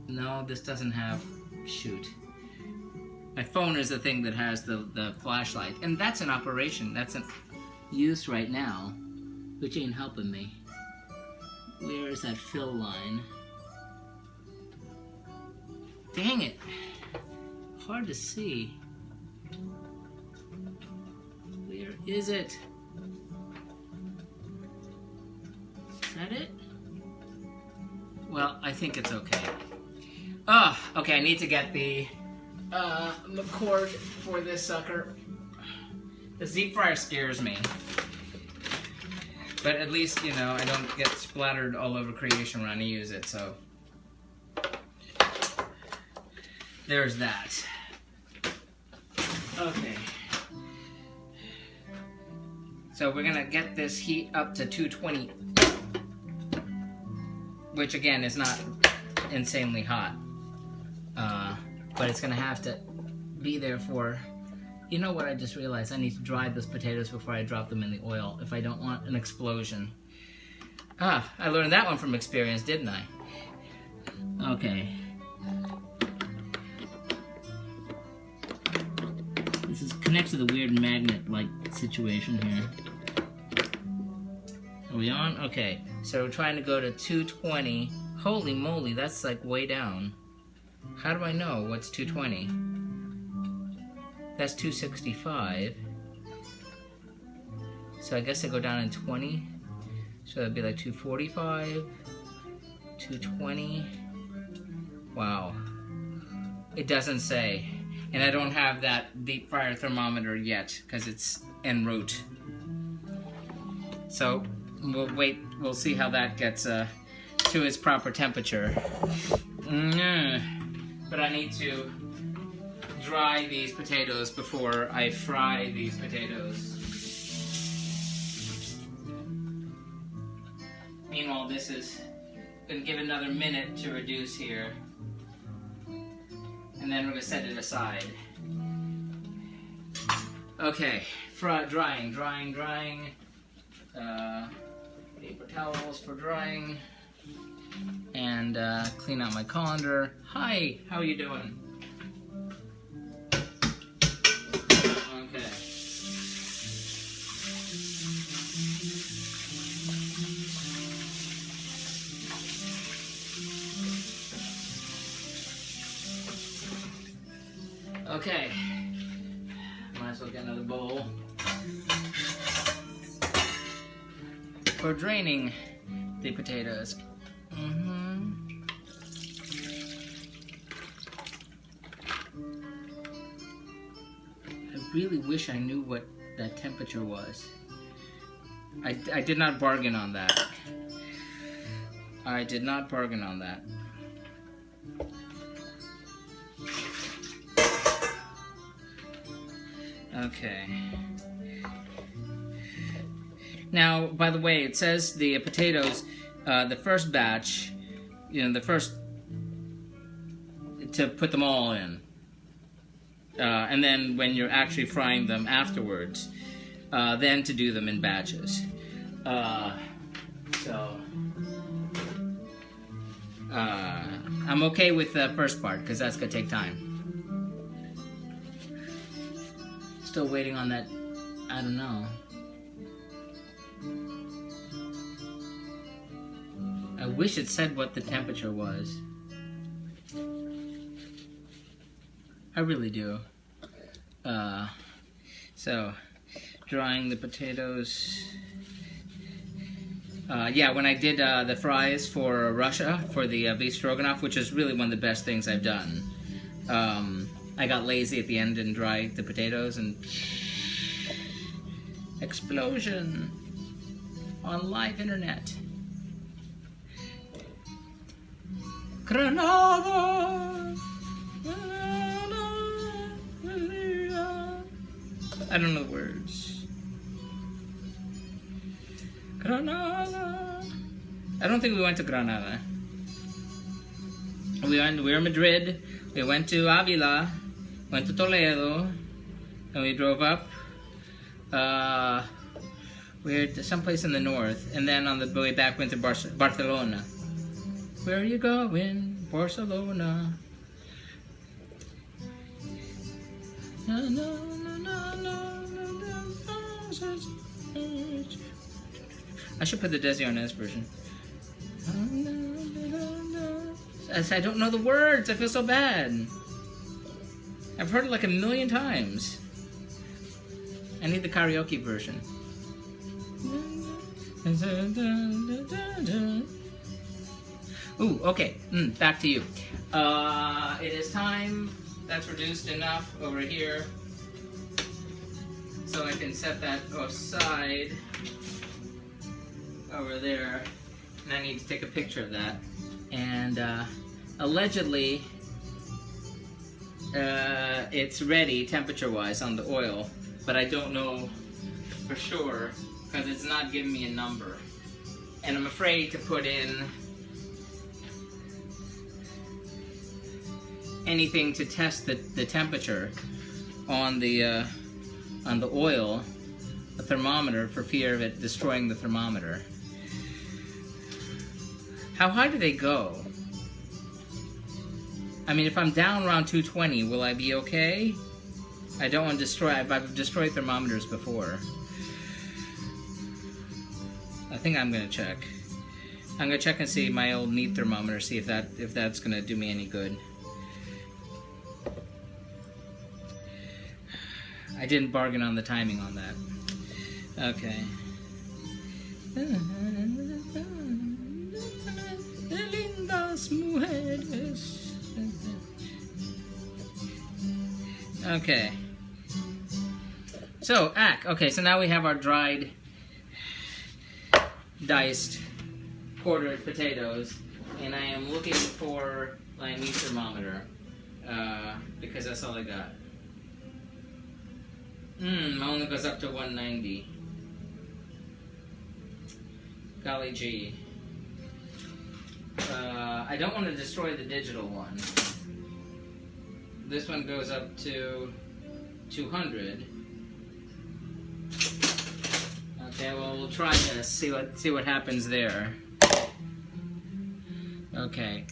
No, this doesn't have... Shoot. My phone is the thing that has the flashlight. And that's an operation. That's used right now, which ain't helping me. Where is that fill line? Dang it. Hard to see. Where is it? Is that it? Well, I think it's okay. Ah, okay, I need to get the cord for this sucker. The deep fryer scares me. But at least, you know, I don't get splattered all over creation when I use it, so. There's that. Okay. So we're gonna get this heat up to 220. Which again is not insanely hot. But it's gonna have to be there for... You know what I just realized? I need to dry those potatoes before I drop them in the oil if I don't want an explosion. Ah, I learned that one from experience, didn't I? Okay. This is connects to the weird magnet-like situation here. Are we on? Okay. So we're trying to go to 220. Holy moly, that's like way down. How do I know what's 220? That's 265. So I guess I go down in 20. So that'd be like 245, 220. Wow. It doesn't say. And I don't have that deep fryer thermometer yet because it's en route. So we'll wait, we'll see how that gets to its proper temperature. But I need to dry these potatoes before I fry these potatoes. Meanwhile, this is going to give it another minute to reduce here. And then we're going to set it aside. Okay, drying. Paper towels for drying. And clean out my colander. Hi, how are you doing? Okay. Might as well get another bowl for draining the potatoes. I really wish I knew what that temperature was. I did not bargain on that. I did not bargain on that. Okay. Now, by the way, it says the potatoes, the first batch, the first, to put them all in. And then when you're actually frying them afterwards, then to do them in batches. I'm okay with the first part, because that's going to take time. Still waiting on that, I don't know. I wish it said what the temperature was. I really do. So, drying the potatoes. Yeah, when I did the fries for Russia, for the beef stroganoff, which is really one of the best things I've done, I got lazy at the end and dried the potatoes, and explosion on live internet. Granada. I don't know the words. Granada. I don't think we went to Granada. We were in Madrid. We went to Avila. Went to Toledo. And we drove up. We're someplace in the north. And then on the way back went to Barcelona. Where are you going? Barcelona. No, no, no, no, no, no. I should put the Desi Arnaz version. I don't know the words. I feel so bad. I've heard it like 1,000,000 times. I need the karaoke version. Ooh, okay. Back to you. It is time. That's reduced enough over here. So I can set that aside over there. And I need to take a picture of that. And allegedly, it's ready temperature-wise on the oil. But I don't know for sure because it's not giving me a number. And I'm afraid to put in anything to test the temperature on the oil, a thermometer, for fear of it destroying the thermometer. How high do they go? I mean, if I'm down around 220, will I be okay? I don't want to destroy. I've destroyed thermometers before. I think I'm gonna check. I'm gonna check and see my old neat thermometer, see if that's gonna do me any good. I didn't bargain on the timing on that. Okay. Okay. So, okay, so now we have our dried, diced, quartered potatoes, and I am looking for my neat thermometer, because that's all I got. Only goes up to 190. Golly gee. I don't want to destroy the digital one. This one goes up to 200. Okay, well, we'll try this. See what happens there. Okay.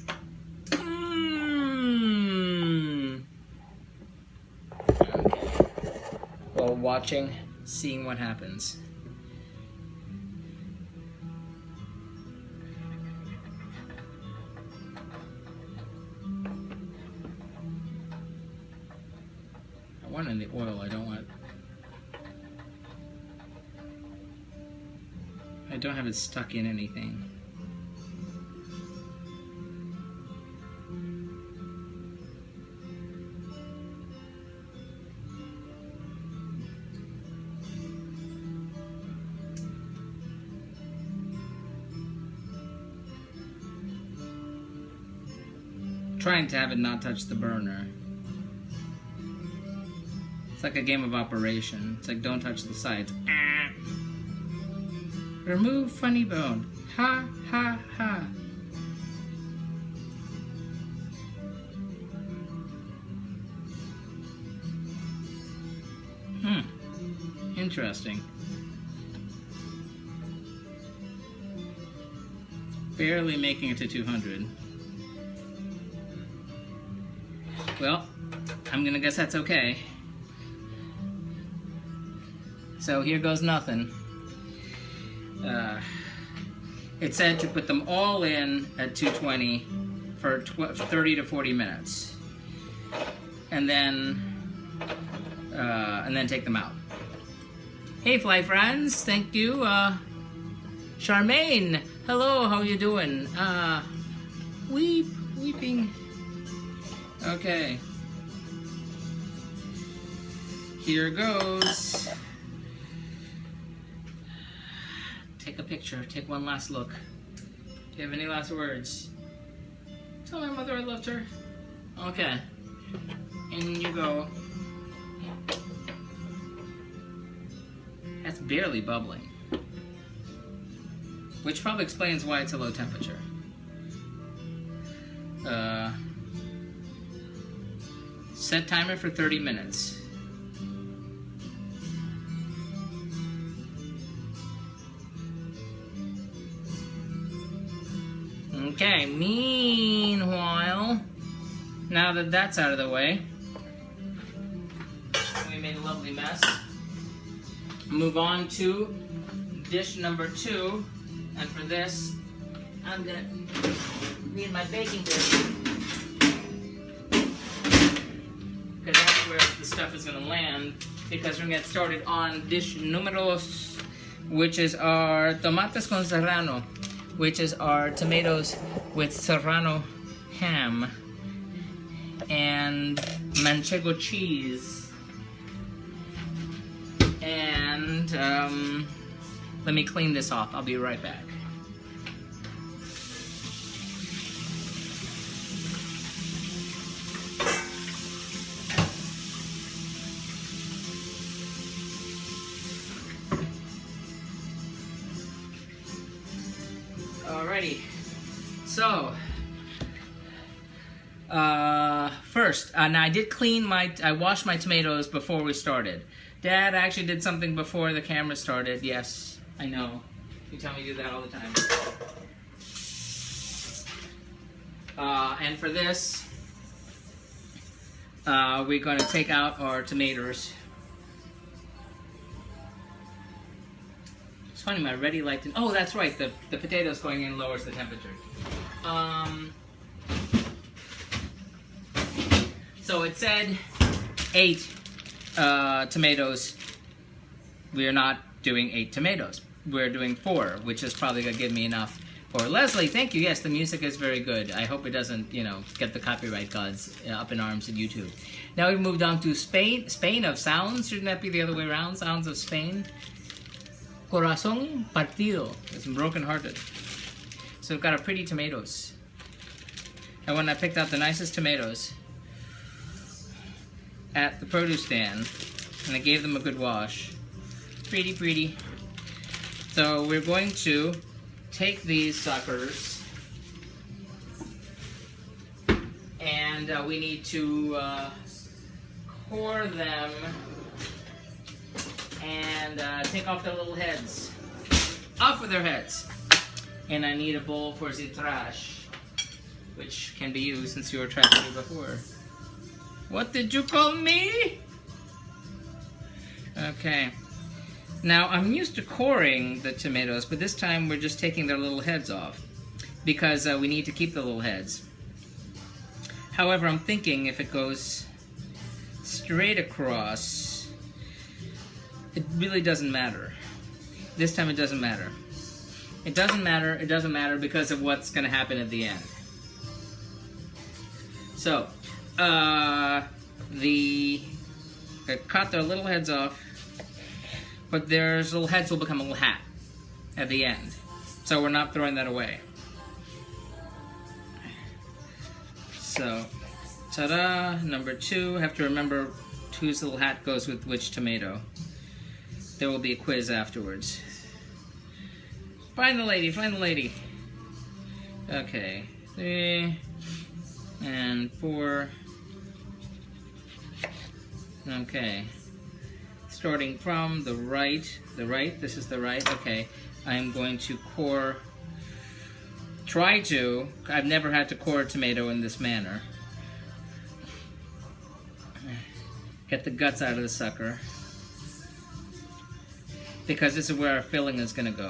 While watching, seeing what happens. oil. I don't have it stuck in anything. Trying to have it not touch the burner. It's like a game of operation. It's like, don't touch the sides. Ah. Remove funny bone. Ha ha ha. Interesting. Barely making it to 200. Well, I'm gonna guess that's okay. So here goes nothing. It said to put them all in at 220 for 30 to 40 minutes, and then take them out. Hey, fly friends, thank you. Charmaine, hello, how you doing? Weeping. Okay. Here goes. Take a picture. Take one last look. Do you have any last words? Tell my mother I loved her. Okay. In you go. That's barely bubbling. Which probably explains why it's a low temperature. Set timer for 30 minutes. Okay, meanwhile, now that that's out of the way, we made a lovely mess. Move on to dish number 2, and for this, I'm gonna need my baking dish, because that's where the stuff is gonna land, because we're gonna get started on dish número 2, which is our tomates con serrano, which is our tomatoes with serrano ham and manchego cheese. And let me clean this off. I'll be right back. Alrighty, so first, now I did I washed my tomatoes before we started. Dad, I actually did something before the camera started. Yes, I know. You tell me to do that all the time. And for this, we're going to take out our tomatoes. It's funny, my ready light didn't... Oh, that's right, the potatoes going in lowers the temperature. So it said 8 tomatoes. We're not doing 8 tomatoes. We're doing 4, which is probably going to give me enough. Or Leslie, thank you. Yes, the music is very good. I hope it doesn't, get the copyright gods up in arms at YouTube. Now we've moved on to Spain. Spain of sounds. Shouldn't that be the other way around? Sounds of Spain. Corazón partido. It's broken-hearted. So we've got our pretty tomatoes. And when I picked out the nicest tomatoes at the produce stand, and I gave them a good wash. Pretty, pretty. So we're going to take these suckers, and we need to core them and take off their little heads. Off with their heads. And I need a bowl for the trash, which can be used since you were trashing me before. What did you call me? Okay. Now, I'm used to coring the tomatoes, but this time we're just taking their little heads off because we need to keep the little heads. However, I'm thinking if it goes straight across, it really doesn't matter. This time it doesn't matter. It doesn't matter because of what's going to happen at the end. So, cut their little heads off, but their little heads will become a little hat at the end. So we're not throwing that away. So, ta-da, number 2. Have to remember whose little hat goes with which tomato. There will be a quiz afterwards. Find the lady, find the lady. Okay, 3 and 4. Okay, starting from the right, this is the right, okay. I'm going to I've never had to core a tomato in this manner. Get the guts out of the sucker, because this is where our filling is going to go.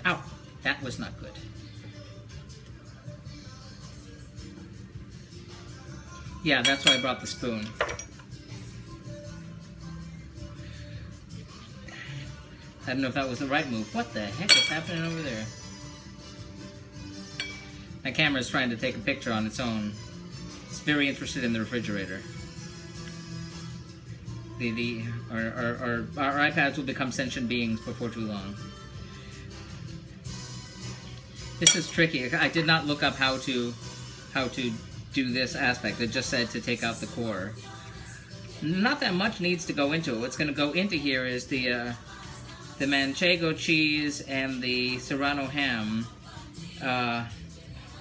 Ow, that was not good. Yeah, that's why I brought the spoon. I don't know if that was the right move. What the heck is happening over there? My camera is trying to take a picture on its own. It's very interested in the refrigerator. Our iPads will become sentient beings before too long. This is tricky. I did not look up how to do this aspect. It just said to take out the core. Not that much needs to go into it. What's going to go into here is the manchego cheese and the Serrano ham,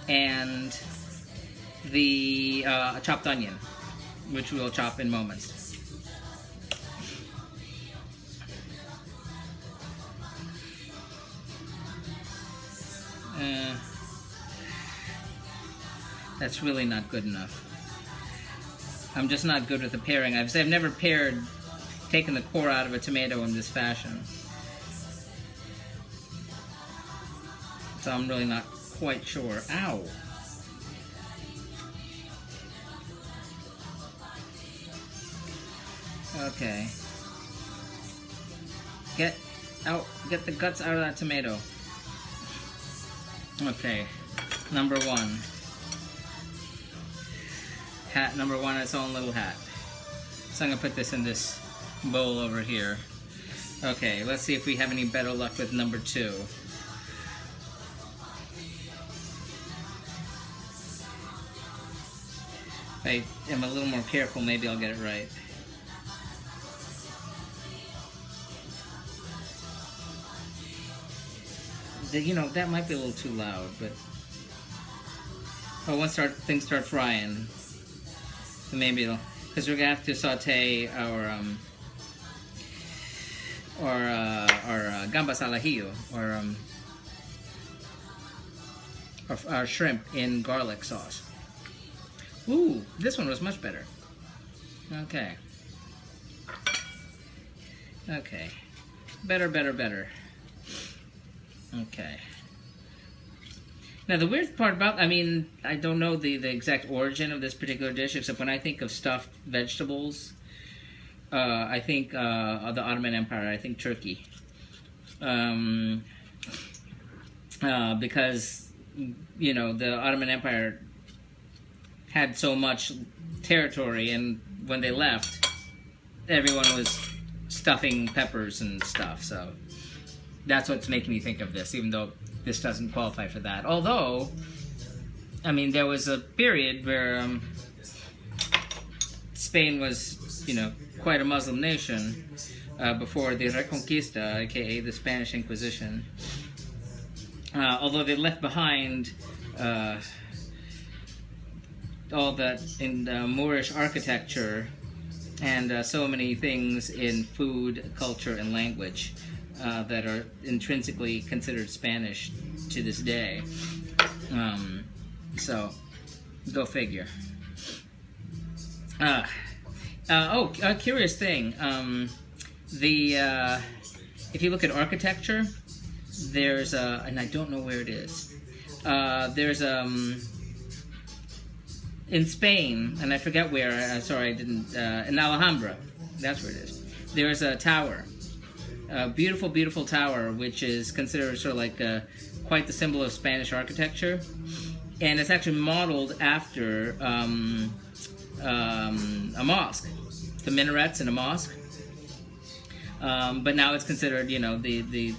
and the chopped onion, which we'll chop in moments. That's really not good enough. I'm just not good with the pairing. I've never taken the core out of a tomato in this fashion. So I'm really not quite sure. Ow! Okay. Get the guts out of that tomato. Okay, number 1. Hat number 1, its own little hat. So I'm gonna put this in this bowl over here. Okay, let's see if we have any better luck with number 2. If I am a little more careful, maybe I'll get it right. You know, that might be a little too loud, but... Oh, once things start frying, so maybe it'll... Because we're going to have to saute our Gambas al Ajillo, or our shrimp in garlic sauce. Ooh, this one was much better. Okay. Okay. Better. Okay. Now the weird part about, I mean, I don't know the exact origin of this particular dish, except when I think of stuffed vegetables, I think of the Ottoman Empire, I think Turkey. Because, you know, the Ottoman Empire had so much territory, and when they left, everyone was stuffing peppers and stuff, so that's what's making me think of this, even though this doesn't qualify for that. Although, I mean, there was a period where Spain was, you know, quite a Muslim nation before the Reconquista, aka the Spanish Inquisition. Although they left behind all that in Moorish architecture and so many things in food, culture, and language that are intrinsically considered Spanish to this day. So, go figure. A curious thing. If you look at architecture, there's and I don't know where it is. There's in Spain, and I forget where, sorry I didn't, in Alhambra, that's where it is, there's a tower, a beautiful, beautiful tower, which is considered sort of like quite the symbol of Spanish architecture, and it's actually modeled after a mosque, the minarets in a mosque, but now it's considered, you know, the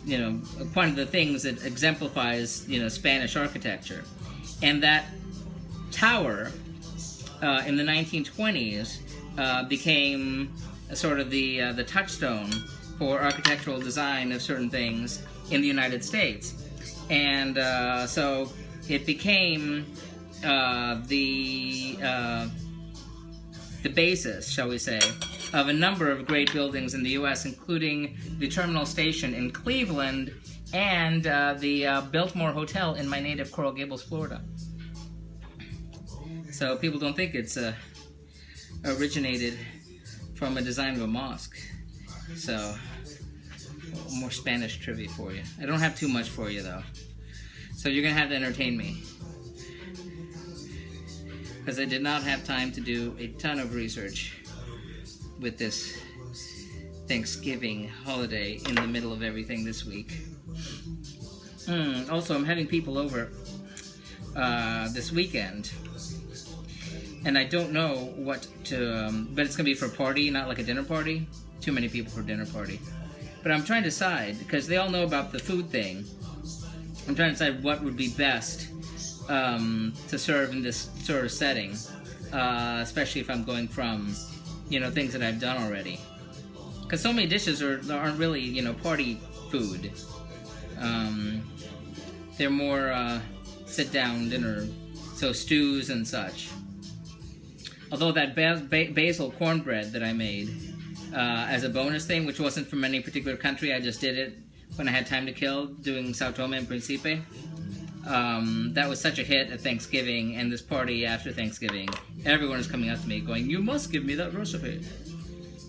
you know, one of the things that exemplifies, you know, Spanish architecture. And that tower in the 1920s became sort of the touchstone for architectural design of certain things in the United States. And so it became the basis, shall we say, of a number of great buildings in the U.S., including the Terminal Station in Cleveland and the Biltmore Hotel in my native Coral Gables, Florida. So people don't think it's originated from a design of a mosque. So, more Spanish trivia for you. I don't have too much for you, though. So you're going to have to entertain me. Because I did not have time to do a ton of research with this Thanksgiving holiday in the middle of everything this week. Also, I'm having people over this weekend, and I don't know what to, but it's going to be for a party, not like a dinner party. Too many people for a dinner party. But I'm trying to decide, because they all know about the food thing, I'm trying to decide what would be best to serve in this sort of setting, especially if I'm going from, you know, things that I've done already. Because so many dishes aren't really, you know, party food. They're more sit-down dinner, so stews and such. Although that basil cornbread that I made as a bonus thing, which wasn't from any particular country, I just did it when I had time to kill, doing Sao Tome and Principe. That was such a hit at Thanksgiving and this party after Thanksgiving. Everyone is coming up to me going, "You must give me that recipe."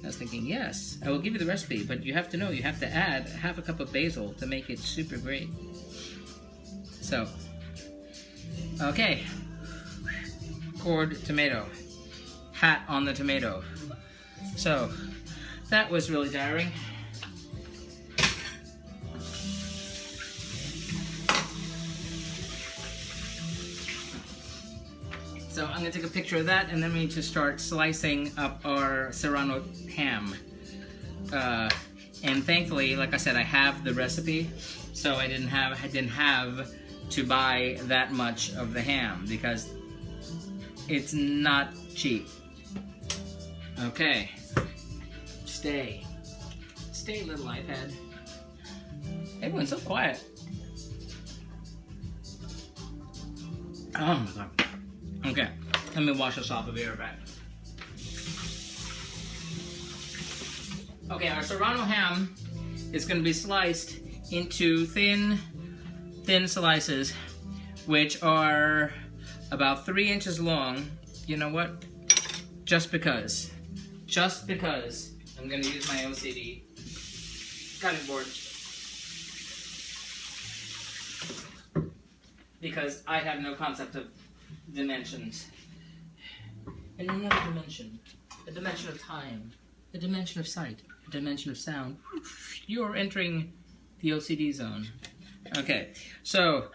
I was thinking, yes, I will give you the recipe, but you have to know, you have to add half a cup of basil to make it super great. So, okay. Cored tomato. Hat on the tomato. So, that was really tiring. So I'm going to take a picture of that, and then we need to start slicing up our Serrano ham. And thankfully, like I said, I have the recipe, so I didn't have to buy that much of the ham because it's not cheap. Okay, stay, little iPad. Everyone's so quiet. Oh my god. Okay, let me wash this off. I'll be right back. Okay, our Serrano ham is going to be sliced into thin slices, which are about 3 inches long. You know what? Just because I'm going to use my OCD cutting board. Because I have no concept of dimensions. And another dimension. A dimension of time. A dimension of sight. A dimension of sound. You're entering the OCD zone. Okay, so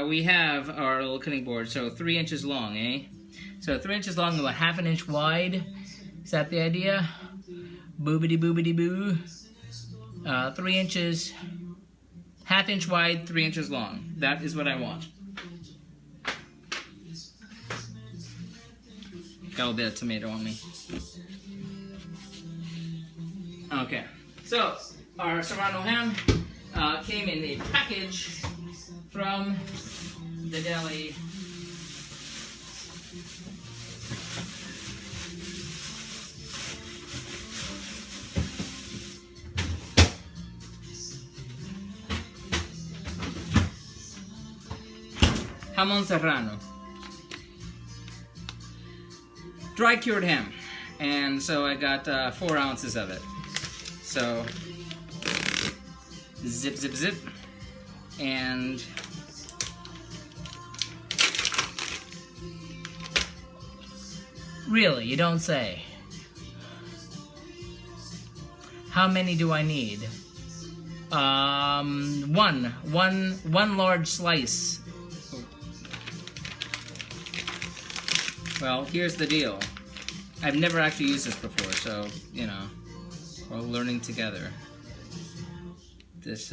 we have our little cutting board. So 3 inches long, eh? So 3 inches long, about half an inch wide. Is that the idea? Boobity boobity boo. 3 inches, half inch wide, 3 inches long. That is what I want. Got a bit of tomato on me. Okay, so our Serrano ham came in a package from the deli. Jamon Serrano. Dry cured ham. And so I got 4 ounces of it. So, zip, zip, zip. And Really, you don't say. How many do I need? One large slice. Well, here's the deal. I've never actually used this before, so, you know, we're all learning together. This,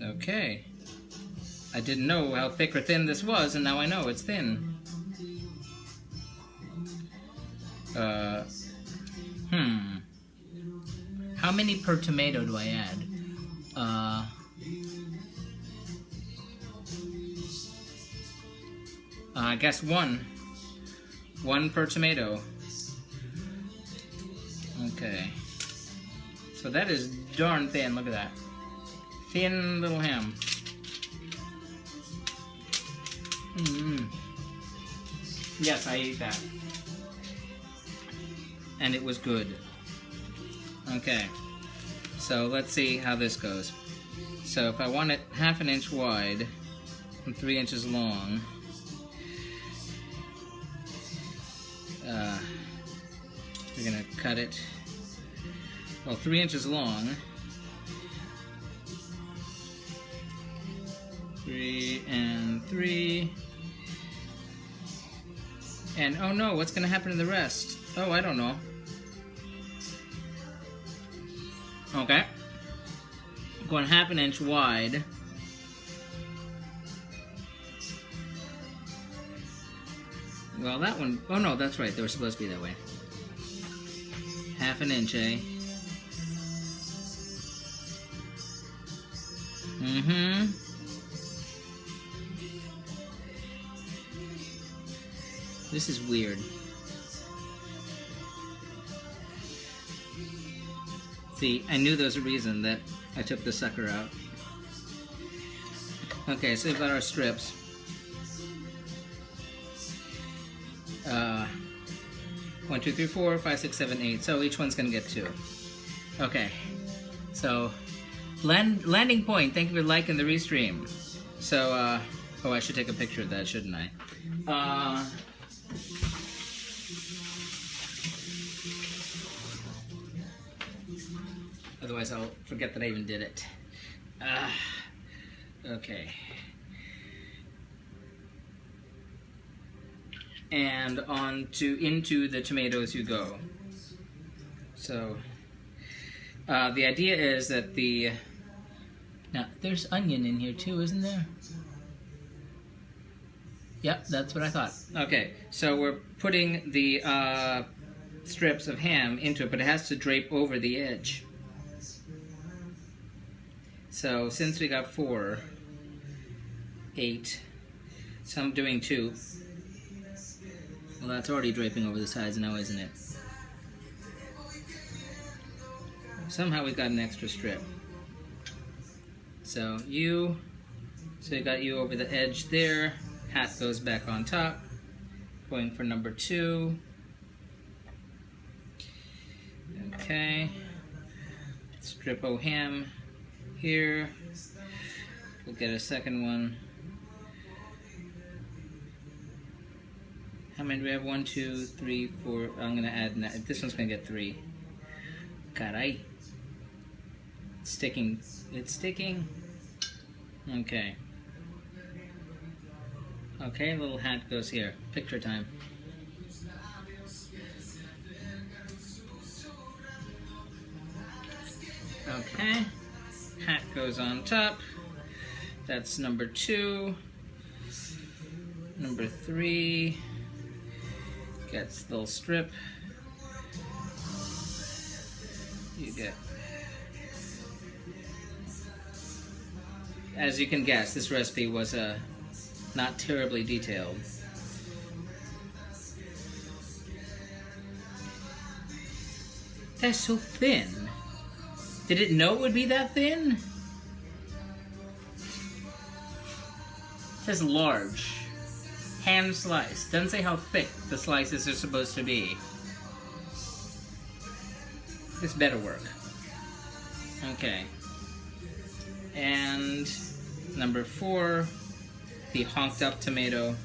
okay. I didn't know how thick or thin this was, and now I know it's thin. How many per tomato do I add? I guess one. One per tomato. Okay. So that is darn thin, look at that. Thin little ham. Yes, I ate that. And it was good. Okay. So let's see how this goes. So if I want it 1/2 inch wide and 3 inches long, we're gonna cut it, well, 3 inches long. 3 and 3. And oh no, what's gonna happen to the rest? Oh, I don't know. Okay. Going 1/2 inch wide. Well, that one, oh no, that's right, they were supposed to be that way. 1/2 inch, eh? This is weird. See, I knew there was a reason that I took the sucker out. Okay, so we've got our strips. 1, 2, 3, 4, 5, 6, 7, 8. So each one's gonna get 2. Okay. So landing point. Thank you for liking the restream. So oh, I should take a picture of that, shouldn't I? Otherwise I'll forget that I even did it. Okay. And into the tomatoes you go. So the idea is that now there's onion in here too, isn't there? Yep, that's what I thought. Okay, so we're putting the strips of ham into it, but it has to drape over the edge. So since we got 4, 8, so I'm doing 2. Well, that's already draping over the sides now, isn't it? Somehow we got an extra strip. So you got you over the edge there. Hat goes back on top. Going for number 2. Okay. Strip o' ham here. We'll get a second one. How many do we have? 1, 2, 3, 4. I'm gonna add. This one's gonna get 3. Caray. It's sticking. It's sticking. Okay. Okay, little hat goes here. Picture time. Okay. Hat goes on top. That's number 2. Number 3 gets the little strip. You get. As you can guess, this recipe was not terribly detailed. That's so thin. Did it know it would be that thin? It says large. Hand slice. Doesn't say how thick the slices are supposed to be. This better work. Okay. And number 4, the honked up tomato.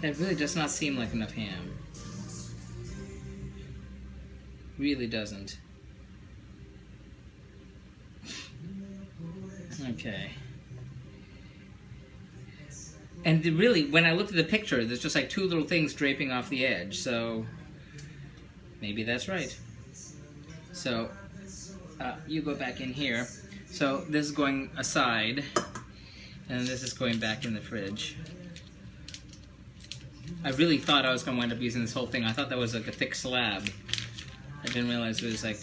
It really does not seem like enough ham. Really doesn't. Okay. And really, when I looked at the picture, there's just like 2 little things draping off the edge, so maybe that's right. So, you go back in here. So this is going aside, and this is going back in the fridge. I really thought I was going to wind up using this whole thing. I thought that was like a thick slab. I didn't realize it was like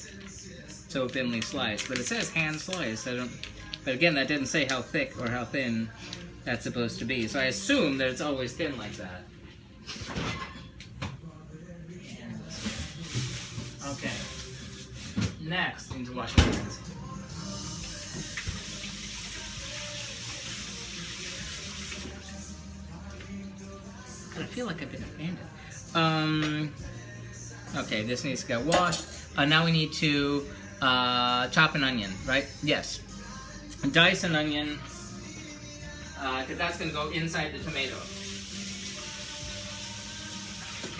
so thinly sliced. But it says hand sliced. But again, that didn't say how thick or how thin that's supposed to be. So I assume that it's always thin like that. Okay. Next, I need to wash my hands. I feel like I've been abandoned. Okay, this needs to get washed. Now we need to chop an onion, right? Yes. Dice an onion, because that's going to go inside the tomato.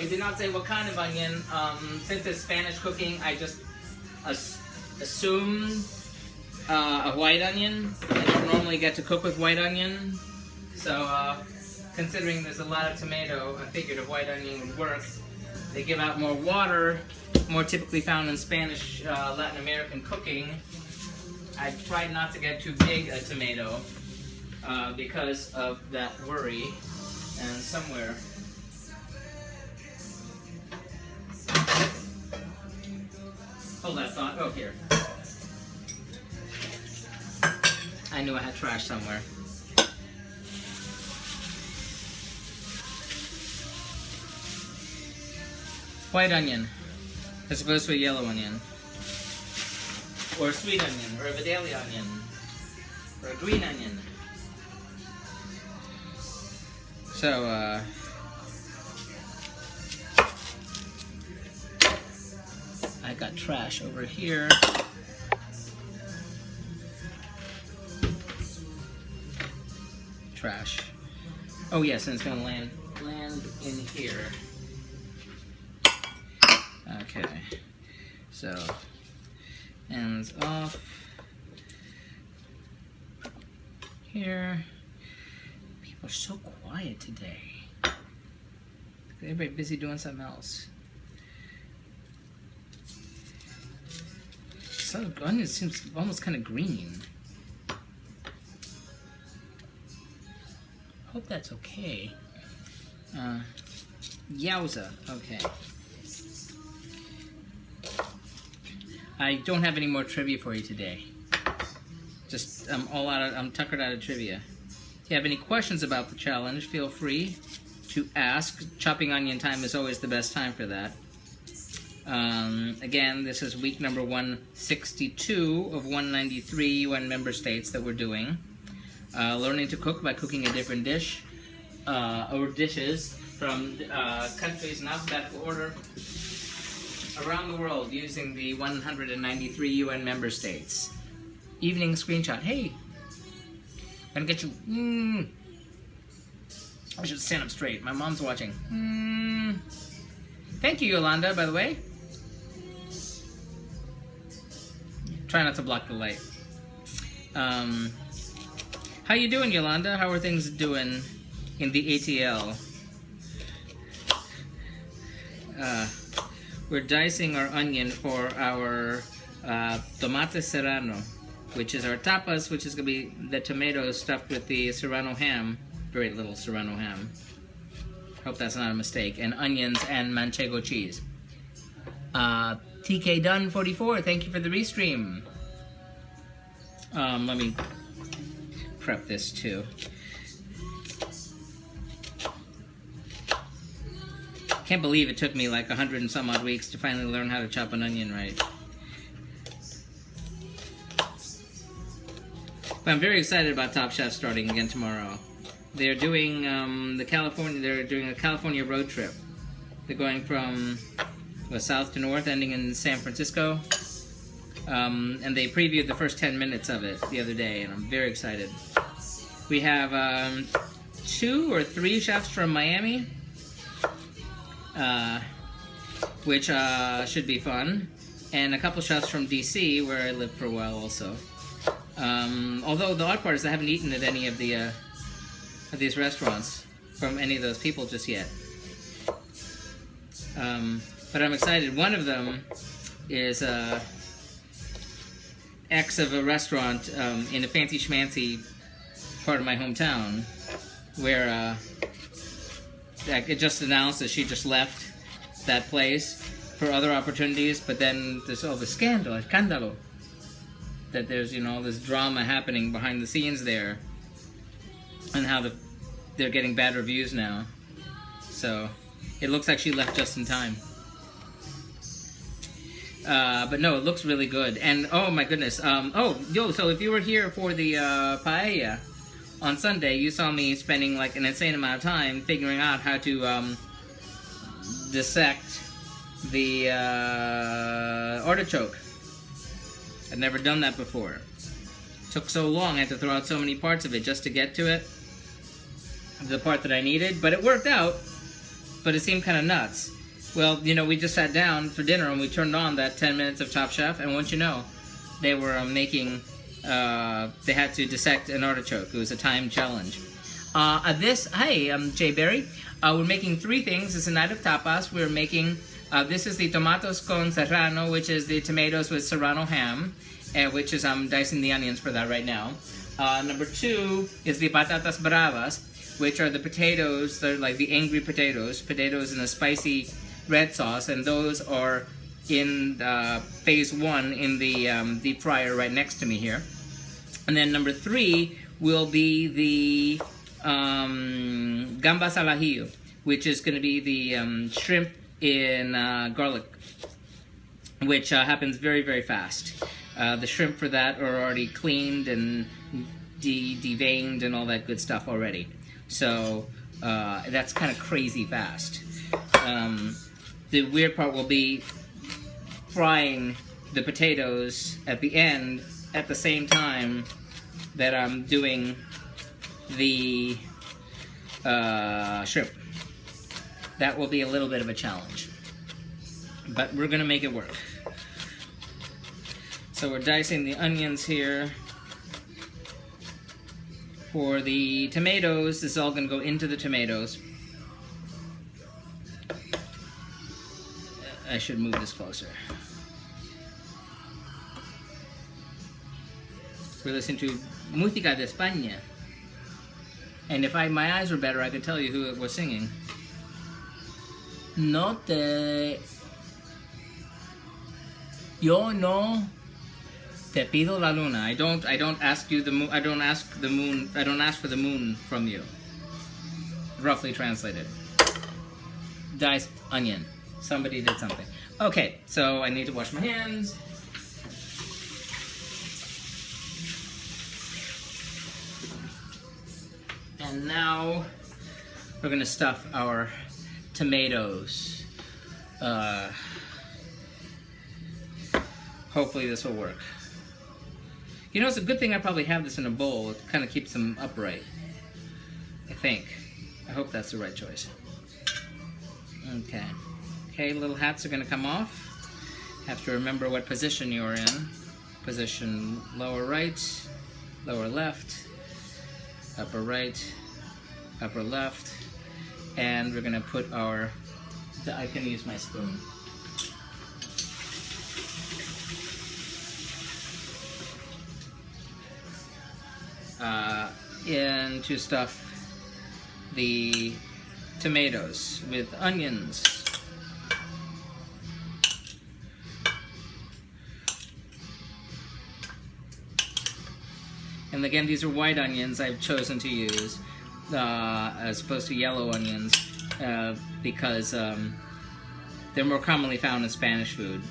It did not say what kind of onion. Since it's Spanish cooking, I just assumed a white onion. I don't normally get to cook with white onion, so considering there's a lot of tomato, I figured a white onion would work. They give out more water, more typically found in Spanish, Latin American cooking. I tried not to get too big a tomato because of that worry. And somewhere, hold that thought. Oh, here. I knew I had trash somewhere. White onion, as opposed to a yellow onion, or a sweet onion, or a Vidalia onion, or a green onion. So, I got trash over here. Trash. Oh yes, and it's gonna land in here. Okay, so ends off here. People are so quiet today. Everybody busy doing something else. So the onion seems almost kind of green. Hope that's okay. Yowza. Okay. I don't have any more trivia for you today. Just I'm tuckered out of trivia. If you have any questions about the challenge, feel free to ask. Chopping onion time is always the best time for that. Again, this is week number 162 of 193 UN member states that we're doing. Learning to cook by cooking a different dish or dishes from countries in alphabetical order around the world using the 193 UN member states. Evening screenshot. Hey, I'm gonna get you. I should stand up straight. My mom's watching. Thank you, Yolanda, by the way. Try not to block the light. How you doing, Yolanda? How are things doing in the ATL? We're dicing our onion for our tomate serrano, which is our tapas, which is going to be the tomatoes stuffed with the Serrano ham. Very little Serrano ham. Hope that's not a mistake. And onions and manchego cheese. TK Dunn 44, thank you for the restream. Let me prep this too. Can't believe it took me like 100 and some odd weeks to finally learn how to chop an onion right. But I'm very excited about Top Chef starting again tomorrow. They're doing they're doing a California road trip. They're going from south to north, ending in San Francisco. And they previewed the first 10 minutes of it the other day, and I'm very excited. We have 2 or 3 chefs from Miami, which should be fun, and a couple chefs from DC, where I lived for a while also. Although the odd part is I haven't eaten at any of these restaurants from any of those people just yet. But I'm excited. One of them is ex of a restaurant in a fancy schmancy part of my hometown, where it just announced that she just left that place for other opportunities, but then there's all the escándalo, that there's, you know, all this drama happening behind the scenes there, and how they're getting bad reviews now. So it looks like she left just in time. But no, it looks really good. And oh my goodness, so if you were here for the paella on Sunday, you saw me spending like an insane amount of time figuring out how to dissect the artichoke. I'd never done that before. It took so long, I had to throw out so many parts of it just to get to it, the part that I needed, but it worked out. But it seemed kind of nuts. Well, you know, we just sat down for dinner and we turned on that 10 minutes of Top Chef, and once you know, they were making, they had to dissect an artichoke. It was a time challenge. Hi, I'm Jay Berry. We're making 3 things. It's a night of tapas. We're making, this is the tomatos con serrano, which is the tomatoes with serrano ham, which is, I'm dicing the onions for that right now. Number 2 is the patatas bravas, which are the potatoes. They're like the angry potatoes in a spicy red sauce, and those are in phase 1 in the deep fryer right next to me here. And then number 3 will be the Gambas al Ajillo, which is going to be the shrimp in garlic, which happens very, very fast. The shrimp for that are already cleaned and deveined and all that good stuff already. So that's kind of crazy fast. The weird part will be frying the potatoes at the end at the same time that I'm doing the shrimp. That will be a little bit of a challenge, but we're gonna make it work. So we're dicing the onions here. For the tomatoes, this is all gonna go into the tomatoes. I should move this closer. We're listening to Música de España. And if my eyes were better, I could tell you who it was singing. Yo no te pido la luna. I don't ask you the moon. I don't ask for the moon from you. Roughly translated. Diced onion. Somebody did something. Okay, so I need to wash my hands. And now we're gonna stuff our tomatoes. Hopefully this will work. You know, it's a good thing I probably have this in a bowl. It kind of keeps them upright, I think. I hope that's the right choice. Okay. Okay, little hats are gonna come off. Have to remember what position you're in. Position lower right, lower left, upper right, upper left, and we're gonna put I can use my spoon. And to stuff the tomatoes with onions. And again, these are white onions I've chosen to use as opposed to yellow onions because they're more commonly found in Spanish food.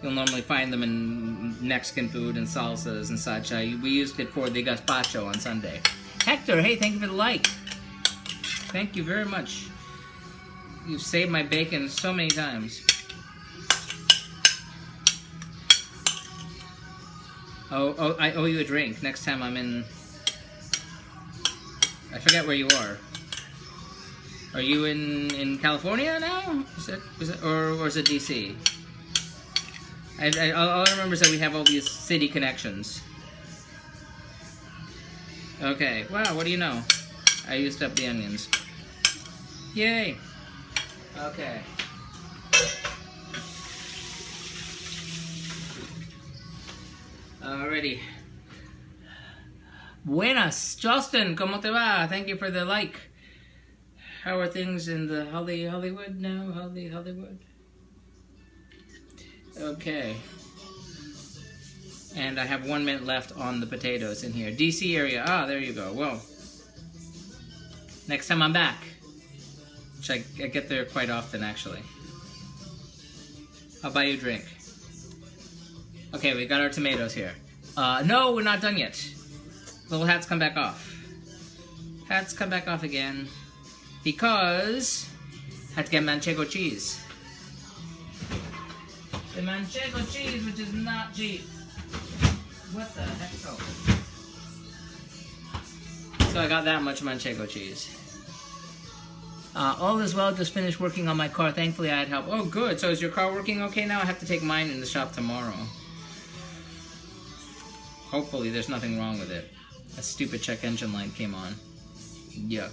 You'll normally find them in Mexican food and salsas and such. We used it for the gazpacho on Sunday. Hector, hey, thank you for the like. Thank you very much. You've saved my bacon so many times. Oh, I owe you a drink next time I'm in... I forget where you are. Are you in California now? Is it, or is it DC? All I remember is that we have all these city connections. Okay, wow, what do you know? I used up the onions. Yay! Okay. Alrighty. Buenas, Justin, ¿cómo te va? Thank you for the like. How are things in the Hollywood now? Hollywood? Okay. And I have 1 minute left on the potatoes in here. DC area. Ah, there you go. Well, next time I'm back. Which I get there quite often, actually. I'll buy you a drink. Okay, we got our tomatoes here. No, we're not done yet. Little hats come back off. Hats come back off again. Because I had to get Manchego cheese. The Manchego cheese, which is not cheap. What the heck? Oh. So I got that much Manchego cheese. All is well, just finished working on my car. Thankfully I had help. Oh good, so is your car working okay now? I have to take mine in the shop tomorrow. Hopefully there's nothing wrong with it. A stupid check engine light came on. Yuck.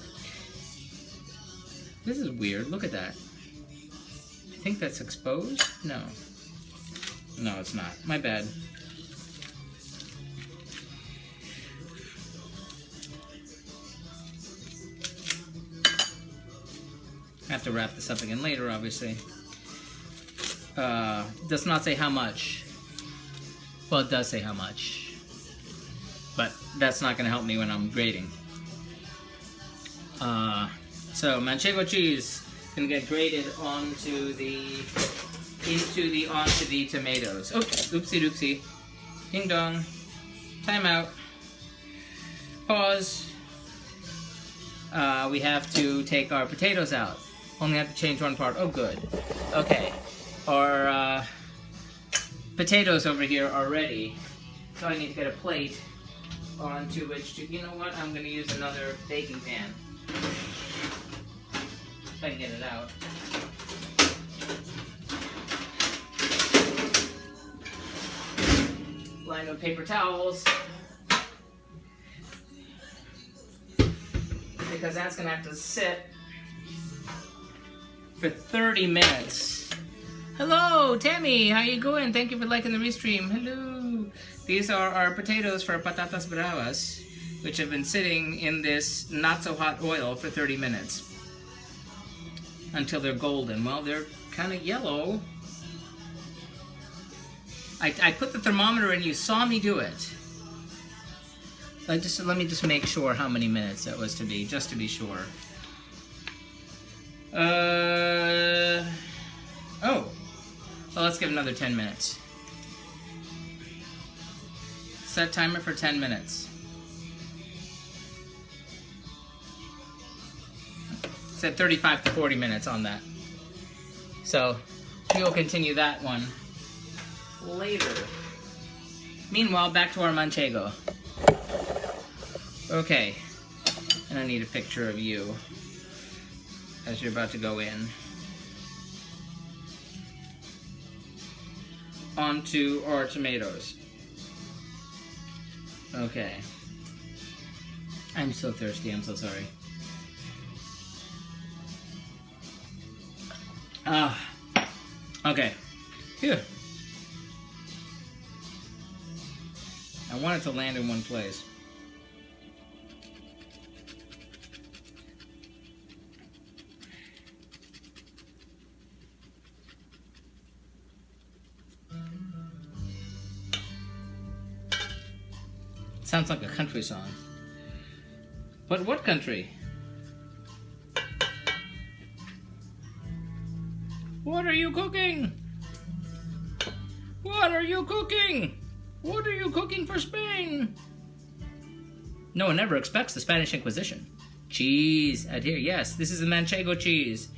This is weird, look at that. I think that's exposed? No. No, it's not. My bad. I have to wrap this up again later, obviously. Does not say how much. Well, it does say how much. But that's not going to help me when I'm grading. So Manchego cheese can get grated onto the tomatoes. Oops, oopsie doopsie. Ding dong. Time out. Pause. We have to take our potatoes out. Only have to change one part. Oh, good. Okay. Our potatoes over here are ready. So I need to get a plate onto which to, you know what? I'm going to use another baking pan. If I can get it out. Line of paper towels. Because that's going to have to sit for 30 minutes. Hello, Tammy. How you going? Thank you for liking the restream. Hello. These are our potatoes for Patatas Bravas, which have been sitting in this not-so-hot oil for 30 minutes. Until they're golden. Well, they're kind of yellow. I put the thermometer in. You saw me do it. Let me just make sure how many minutes that was to be, just to be sure. Oh. Well, let's give another 10 minutes. Set timer for 10 minutes. Set 35 to 40 minutes on that. So, we will continue that one later. Meanwhile, back to our Manchego. Okay, and I need a picture of you as you're about to go in. Onto our tomatoes. Okay. I'm so thirsty, I'm so sorry. Okay. Phew. I want it to land in one place. Sounds like a country song. But what country? What are you cooking? What are you cooking? What are you cooking for Spain? No one ever expects the Spanish Inquisition. Cheese, adhere, yes, this is the Manchego cheese.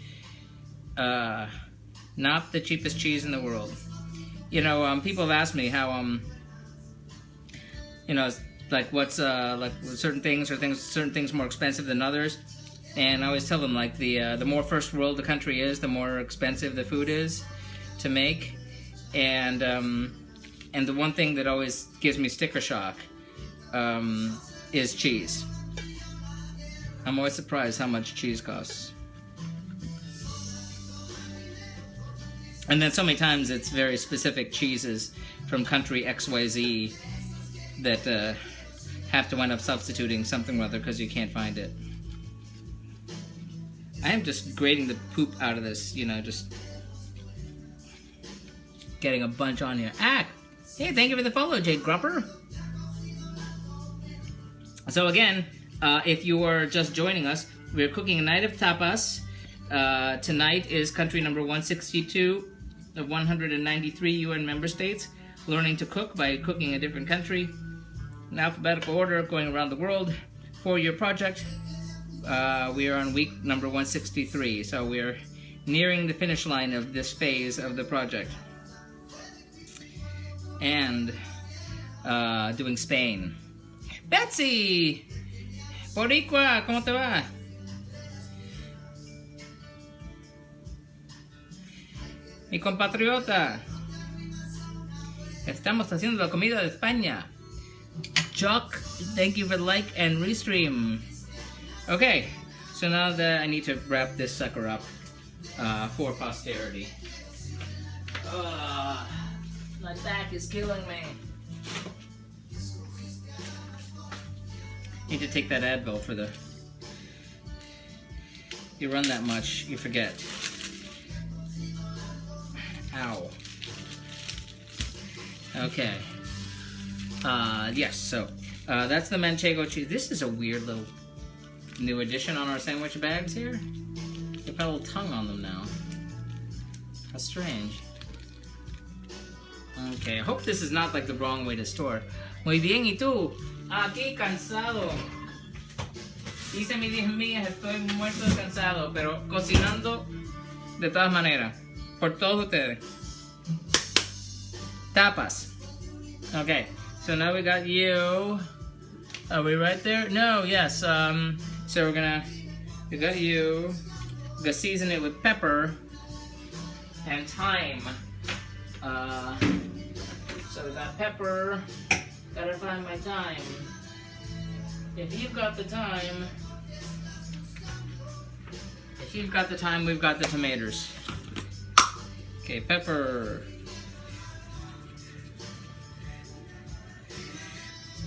Not the cheapest cheese in the world. You know, people have asked me how you know, like what's like certain things more expensive than others. And I always tell them, like, the more first world the country is, the more expensive the food is to make. And the one thing that always gives me sticker shock is cheese. I'm always surprised how much cheese costs. And then so many times it's very specific cheeses from country XYZ that have to wind up substituting something or other because you can't find it. I am just grating the poop out of this, you know, just getting a bunch on here. Ah! Hey, thank you for the follow, Jake Grumper. So again, if you are just joining us, we're cooking a night of tapas. Tonight is country number 162 of 193 UN member states, learning to cook by cooking a different country in alphabetical order, going around the world. 4-year project. We are on week number 163, so we're nearing the finish line of this phase of the project. And doing Spain. Betsy! Boricua, ¿cómo te va? Mi compatriota. Estamos haciendo la comida de España. Jock, thank you for the like and restream. Okay, so now that I need to wrap this sucker up for posterity. My back is killing me. Need to take that Advil for the... You run that much, you forget. Ow. Okay. Yes, so that's the Manchego cheese. This is a weird little new addition on our sandwich bags here. They've got a little tongue on them now. How strange. Okay, I hope this is not like the wrong way to store. Muy bien, ¿y tú? Aquí cansado. Hice mis 10 millas, estoy muerto de cansado, pero cocinando de todas maneras. Por todos ustedes. Tapas. Okay, so now we got you. Are we right there? No, yes. So we got you. We're gonna season it with pepper and thyme. So we got pepper. Gotta find my thyme. If you've got the thyme, we've got the tomatoes. Okay, pepper.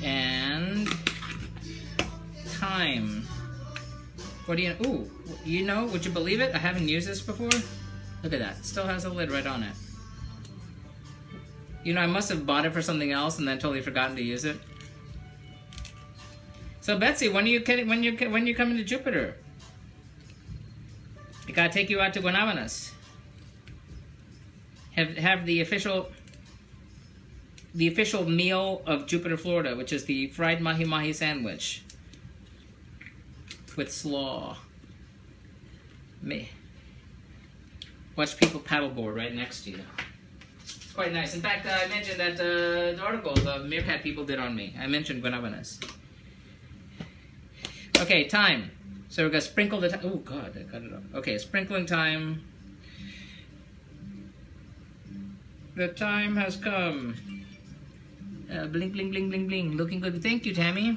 And thyme. What do you, ooh, you know, would you believe it? I haven't used this before. Look at that, it still has a lid right on it. You know, I must have bought it for something else and then totally forgotten to use it. So Betsy, when are you coming to Jupiter? I gotta take you out to Guanabanas. Have the official meal of Jupiter, Florida, which is the fried mahi-mahi sandwich with slaw. Watch people paddleboard right next to you. It's quite nice. In fact, I mentioned that the article the Meerkat people did on me. I mentioned Guanabanas. Okay, thyme. So we're gonna sprinkle the thyme. Oh God, I cut it off. Okay, sprinkling thyme. The time has come. Bling, bling, bling, bling, bling. Looking good. Thank you, Tammy.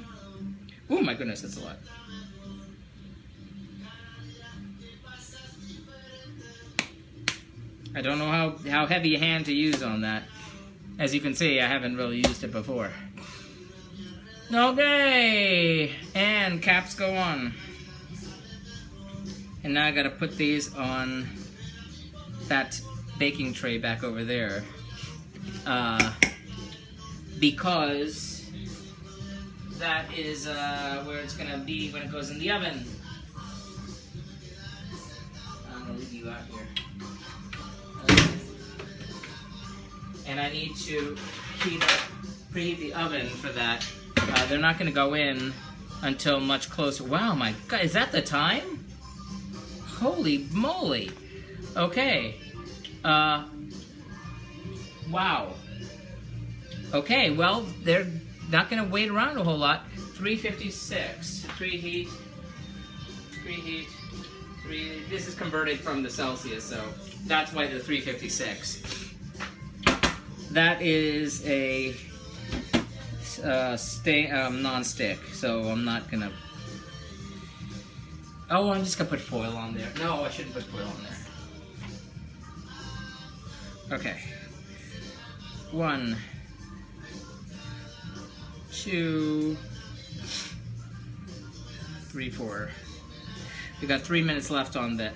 Oh my goodness, that's a lot. I don't know how heavy a hand to use on that. As you can see, I haven't really used it before. Okay, and caps go on. And now I gotta put these on that baking tray back over there. Because that is where it's gonna be when it goes in the oven. I'm gonna leave you out here. And I need to preheat the oven for that. They're not gonna go in until much closer. Wow, my God, is that the time? Holy moly. Okay. Wow. Okay, well, not gonna wait around a whole lot. 356. Preheat. This is converted from the Celsius, so that's why the 356. That is a non-stick, so I'm not gonna. Oh, I'm just gonna put foil on there. No, I shouldn't put foil on there. Okay. 1, 2, 3, 4. We got 3 minutes left on that.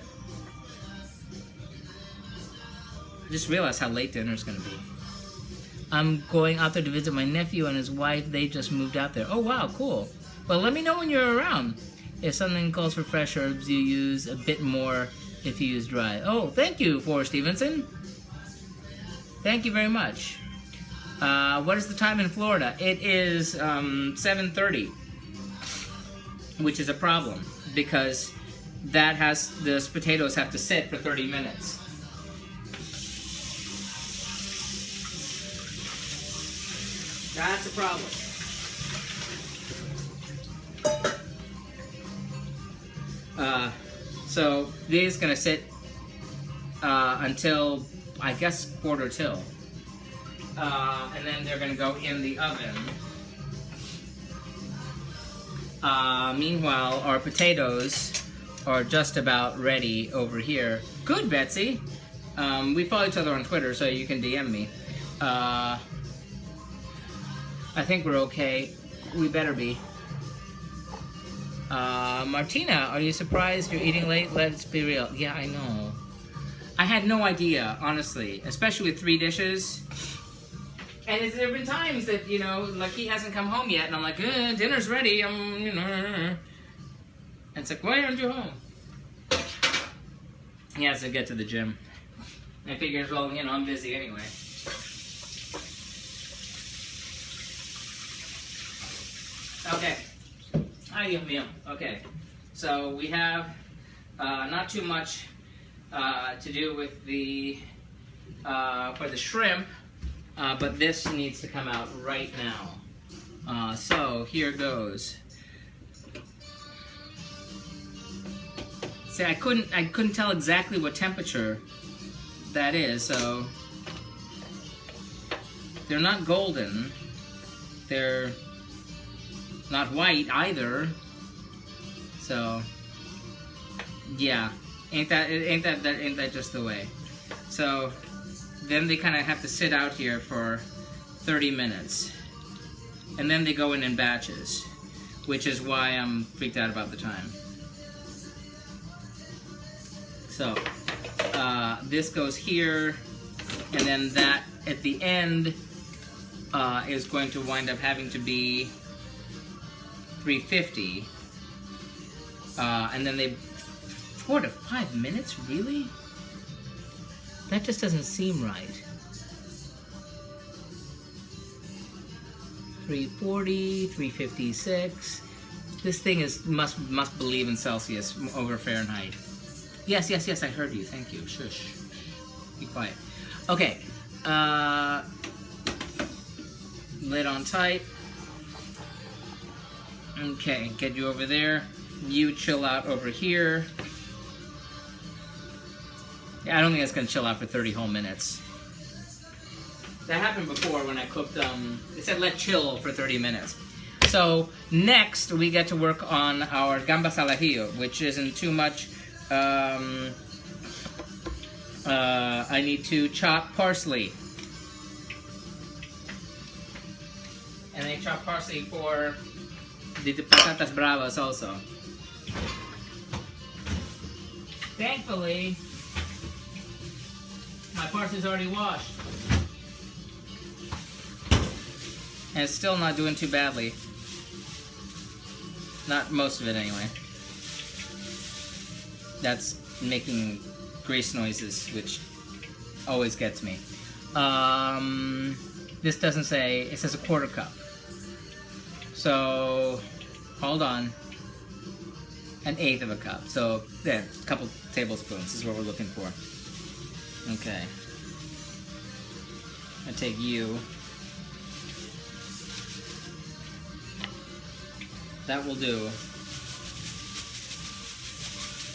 I just realized how late dinner's gonna be. I'm going out there to visit my nephew and his wife. They just moved out there. Oh wow, cool. Well, let me know when you're around. If something calls for fresh herbs, you use a bit more if you use dry. Oh, thank you, Forrest Stevenson. Thank you very much. What is the time in Florida? It is 7:30, which is a problem because those potatoes have to sit for 30 minutes. That's a problem. So these gonna sit until I guess quarter till, and then they're gonna go in the oven. Meanwhile, our potatoes are just about ready over here. Good, Betsy. We follow each other on Twitter, so you can DM me. I think we're okay. We better be. Martina, are you surprised you're eating late? Let's be real. Yeah, I know. I had no idea, honestly, especially with 3 dishes. And there have been times that, you know, like he hasn't come home yet, and I'm like, dinner's ready, you know. And it's like, why aren't you home? He has to get to the gym. I figures, well, you know, I'm busy anyway. Okay. Ay, Dios mío. Okay. So we have not too much to do with the for the shrimp, but this needs to come out right now. So here goes. See, I couldn't tell exactly what temperature that is. So they're not golden. They're not white either. So yeah, ain't that just the way? So then they kind of have to sit out here for 30 minutes, and then they go in batches, which is why I'm freaked out about the time. So this goes here, and then that at the end is going to wind up having to be 350, and then they 4 to 5 minutes, really? That just doesn't seem right. 340, 356. This thing must believe in Celsius over Fahrenheit. Yes, I heard you. Thank you. Shush. Be quiet. Okay. Lid on tight. Okay, get you over there. You chill out over here. Yeah, I don't think it's gonna chill out for 30 whole minutes. That happened before when I cooked, it said let chill for 30 minutes. So next we get to work on our Gambas al Ajillo, which isn't too much. I need to chop parsley. And I chop parsley for the Patatas Bravas also. Thankfully, my parsley's already washed. And it's still not doing too badly. Not most of it anyway. That's making grease noises, which always gets me. This doesn't say, it says a quarter cup. So, hold on. 1/8 of a cup. So, yeah, a couple tablespoons is what we're looking for. Okay. I take you. That will do.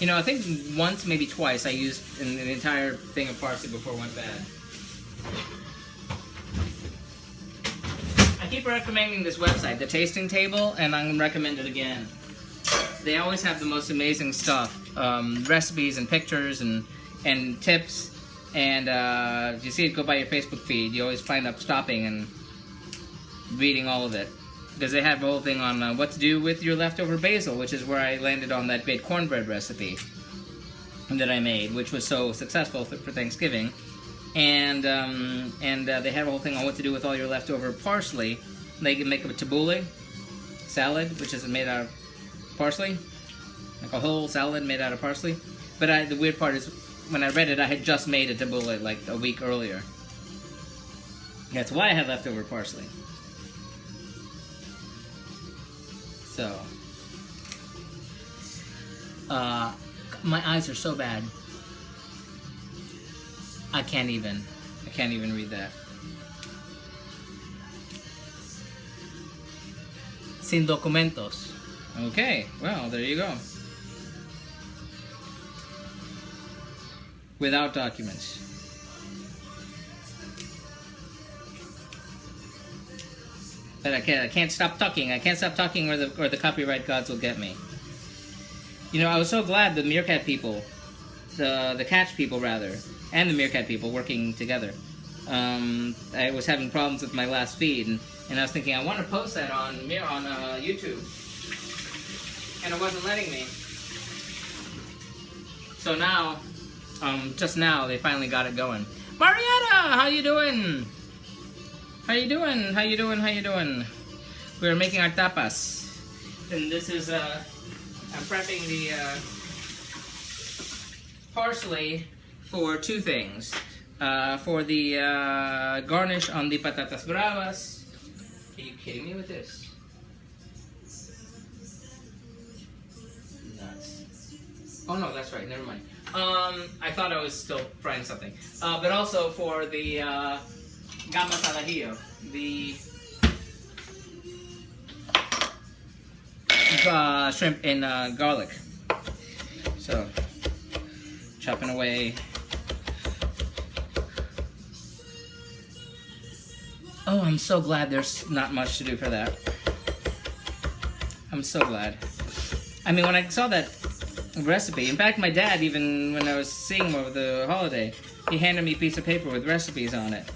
You know, I think once, maybe twice, I used an entire thing of parsley before it went bad. I keep recommending this website, The Tasting Table, and I'm going to recommend it again. They always have the most amazing stuff. Recipes and pictures and tips. And if you see it go by your Facebook feed, you always find up stopping and reading all of it. Because they have a whole thing on what to do with your leftover basil, which is where I landed on that baked cornbread recipe that I made, which was so successful for Thanksgiving. And they have a whole thing on what to do with all your leftover parsley. They can make a tabbouleh salad, which is made out of parsley, like a whole salad made out of parsley. But the weird part is, when I read it, I had just made a tabbouleh like a week earlier. That's why I had leftover parsley. So, my eyes are so bad. I can't even read that. Sin documentos. Okay, well, there you go. Without documents. But I can't stop talking. I can't stop talking, or the copyright gods will get me. You know, I was so glad the meerkat people, the catch people rather, and the meerkat people working together. I was having problems with my last feed, and I was thinking I want to post that on YouTube, and it wasn't letting me. So now, just now they finally got it going. Marietta, how you doing? How you doing? How you doing? How you doing? We're making our tapas, and this is I'm prepping the parsley for two things. For the garnish on the patatas bravas. Are you kidding me with this? Nuts. Oh no, that's right. Never mind. I thought I was still frying something. But also for the Gambas al Ajillo, the shrimp in garlic. So, chopping away. Oh, I'm so glad there's not much to do for that. I'm so glad. I mean, when I saw that recipe, in fact, my dad, even when I was seeing him over the holiday, he handed me a piece of paper with recipes on it.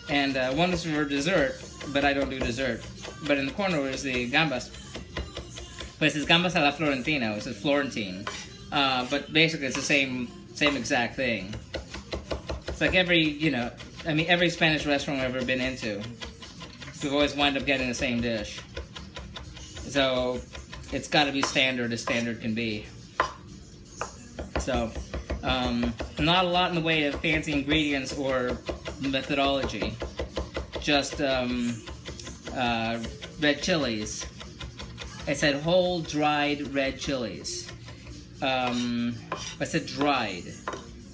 And one was for dessert, but I don't do dessert. But in the corner was the gambas. But it says gambas a la Florentina, it says Florentine. But basically it's the same exact thing. It's like every Spanish restaurant I've ever been into, we've always wind up getting the same dish. So it's got to be standard as standard can be. So not a lot in the way of fancy ingredients or methodology. Just red chilies. I said whole dried red chilies. I said dried.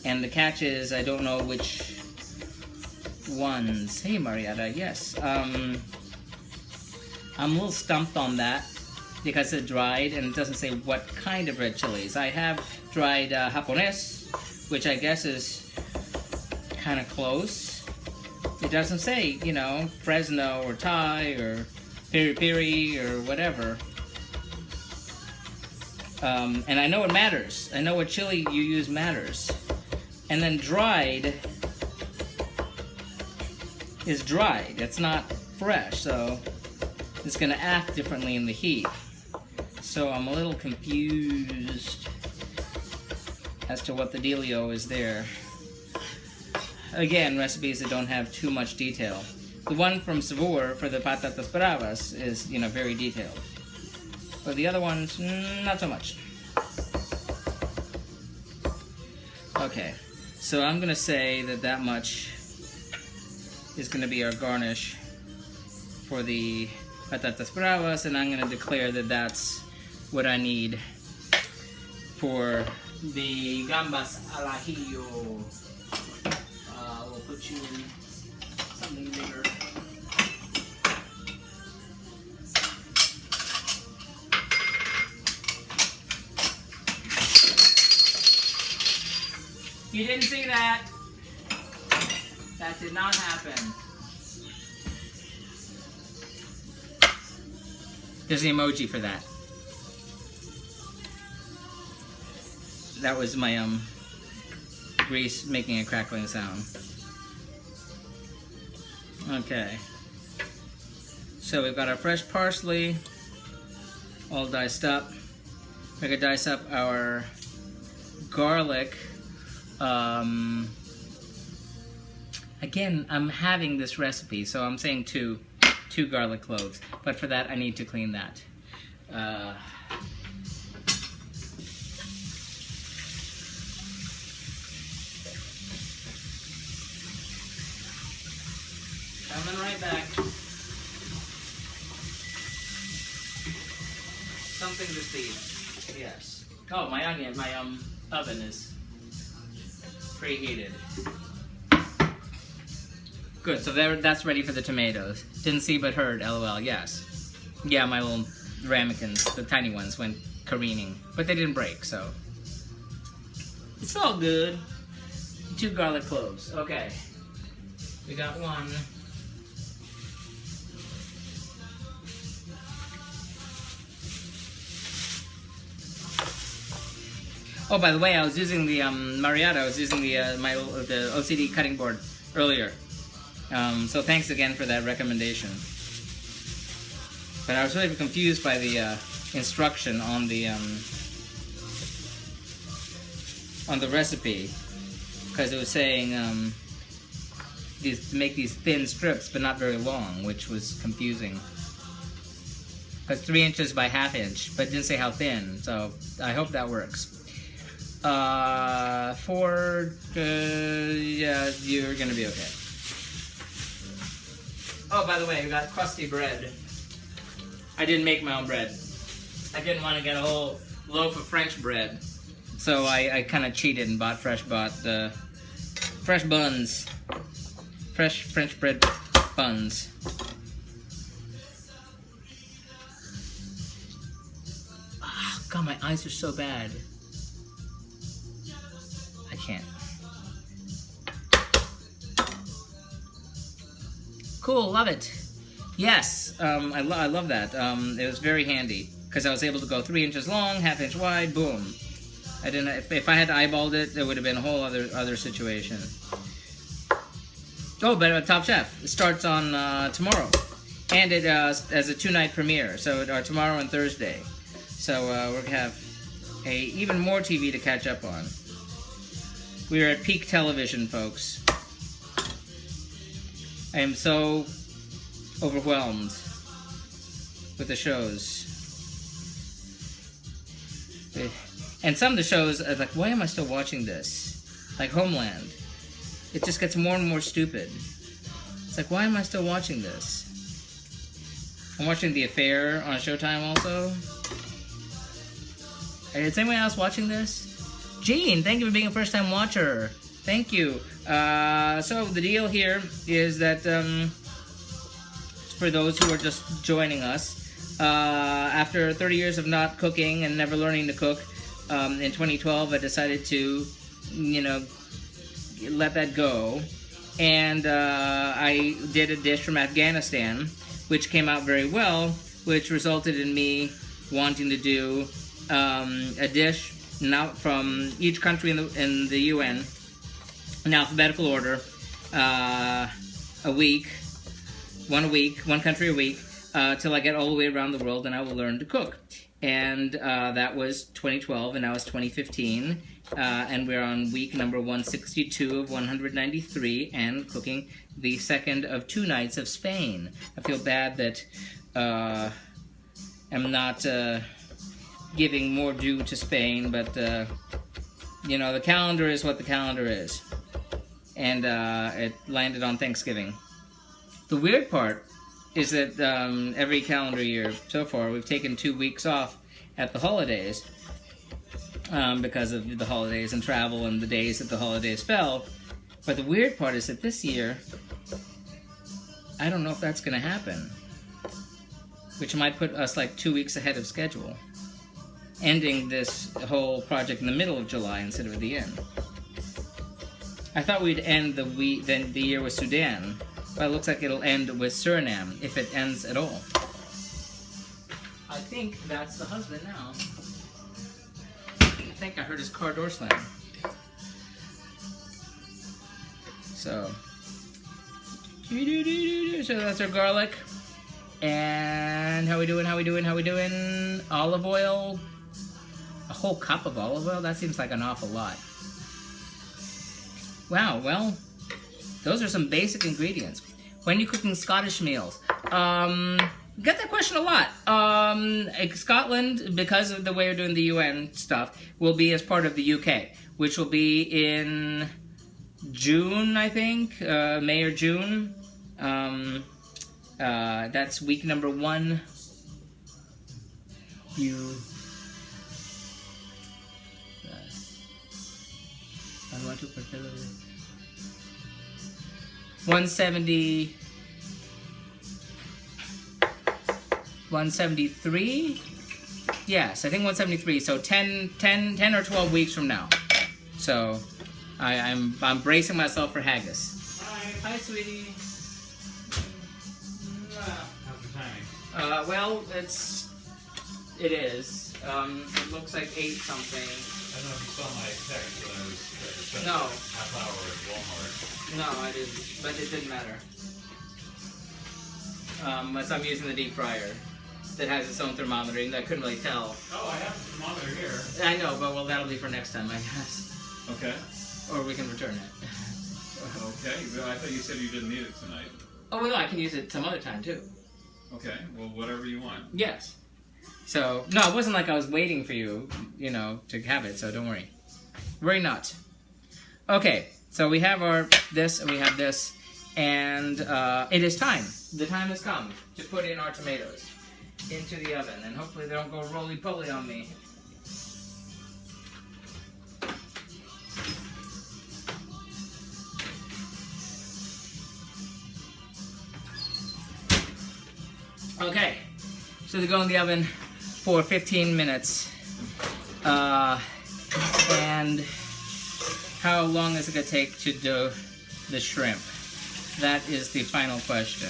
And the catch is I don't know which ones. Hey Marietta, yes. I'm a little stumped on that because it's dried and it doesn't say what kind of red chilies. I have dried Japones, which I guess is kind of close. It doesn't say, you know, Fresno or Thai or piri piri or whatever. And I know it matters. I know what chili you use matters. And then dried is dried. It's not fresh, so it's going to act differently in the heat. So I'm a little confused as to what the dealio is there. Again, recipes that don't have too much detail. The one from Savor for the Patatas Bravas is, you know, very detailed. But the other ones, not so much. Okay, so I'm going to say that much is going to be our garnish for the Patatas Bravas, and I'm going to declare that that's what I need for the Gambas al Ajillo. We'll put you in something bigger. You didn't see that. That did not happen. There's an emoji for that. That was my grease making a crackling sound. Okay. So we've got our fresh parsley all diced up. We're gonna dice up our garlic. Again, I'm having this recipe, so I'm saying two garlic cloves. But for that, I need to clean that. Coming right back. Something to see. Yes. Oh, my onion, my oven is preheated. Good, so that's ready for the tomatoes. Didn't see but heard, lol, yes. Yeah, my little ramekins, the tiny ones, went careening. But they didn't break, so. It's all good. 2 garlic cloves, okay. We got one. Oh, by the way, I was using the Marietta. I was using the the OCD cutting board earlier. So thanks again for that recommendation. But I was really confused by the instruction on the recipe, because it was saying make these thin strips, but not very long, which was confusing. Because 3 inches by 1/2 inch, but it didn't say how thin. So I hope that works. Yeah, you're gonna be okay. Oh, by the way, we got crusty bread. I didn't make my own bread. I didn't want to get a whole loaf of French bread, so I kind of cheated and bought fresh buns, fresh French bread buns. Oh, God, my eyes are so bad. I can't. Cool, love it. Yes, I love that. It was very handy because I was able to go 3 inches long, 1/2 inch wide. Boom. I didn't. If I had eyeballed it, it would have been a whole other situation. Oh, but Top Chef starts on tomorrow, and it as a 2-night premiere. So tomorrow and Thursday. So we're gonna have even more TV to catch up on. We are at peak television, folks. I am so overwhelmed with the shows. And some of the shows are like, why am I still watching this? Like Homeland. It just gets more and more stupid. It's like, why am I still watching this? I'm watching The Affair on Showtime also. Is anyone else watching this? Gene, thank you for being a first-time watcher. Thank you. So the deal here is that for those who are just joining us, after 30 years of not cooking and never learning to cook, in 2012 I decided to, let that go. And I did a dish from Afghanistan, which came out very well, which resulted in me wanting to do a dish now from each country in the UN, in alphabetical order, one country a week, till I get all the way around the world and I will learn to cook. And that was 2012, and now it's 2015, and we're on week number 162 of 193, and cooking the second of 2 nights of Spain. I feel bad that I'm not giving more due to Spain, but the calendar is what the calendar is, and it landed on Thanksgiving. The weird part is that every calendar year so far we've taken 2 weeks off at the holidays because of the holidays and travel and the days that the holidays fell. But the weird part is that this year I don't know if that's going to happen, which might put us like 2 weeks ahead of schedule, ending this whole project in the middle of July instead of the end. I thought we'd end the year with Sudan, but it looks like it'll end with Suriname, if it ends at all. I think that's the husband now. I think I heard his car door slam. So that's our garlic. And how we doing? Olive oil. A whole cup of olive oil? That seems like an awful lot. Wow, well, those are some basic ingredients. When are you cooking Scottish meals? Get that question a lot. Scotland, because of the way we're doing the UN stuff, will be as part of the UK, which will be in June, I think, May or June. That's week number 1. I want to 170. 173? Yes, I think 173. So 10 or 12 weeks from now. So I'm bracing myself for haggis. Hi, sweetie. How's the timing? Well, it is. It looks like 8 something. I don't know if you saw my text when I was spent No. a half hour at Walmart. No, I didn't. But it didn't matter. So I'm using the deep fryer that has its own thermometer, and I couldn't really tell. Oh, I have the thermometer here. I know, but well, that'll be for next time, I guess. Okay. Or we can return it. Okay. Well, I thought you said you didn't need it tonight. Oh, well, no, I can use it some other time, too. Okay. Well, whatever you want. Yes. So, no, it wasn't like I was waiting for you, to have it, so don't worry. Worry not. Okay, so we have this, and we have this, and it is time. The time has come to put in our tomatoes into the oven, and hopefully they don't go roly-poly on me. Okay, so they go in the oven for 15 minutes. And how long is it going to take to do the shrimp? That is the final question.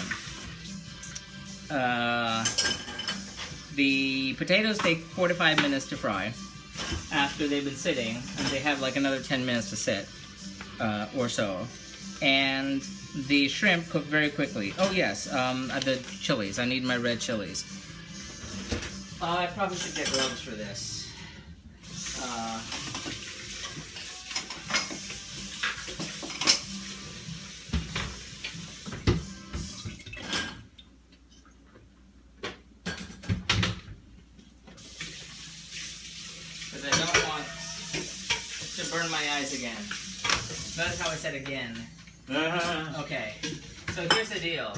The potatoes take 4 to 5 minutes to fry after they've been sitting, and they have like another 10 minutes to sit or so. And the shrimp cook very quickly. Oh yes, the chilies. I need my red chilies. I probably should get gloves for this. Because I don't want to burn my eyes again. Notice how I said again. Okay, so here's the deal.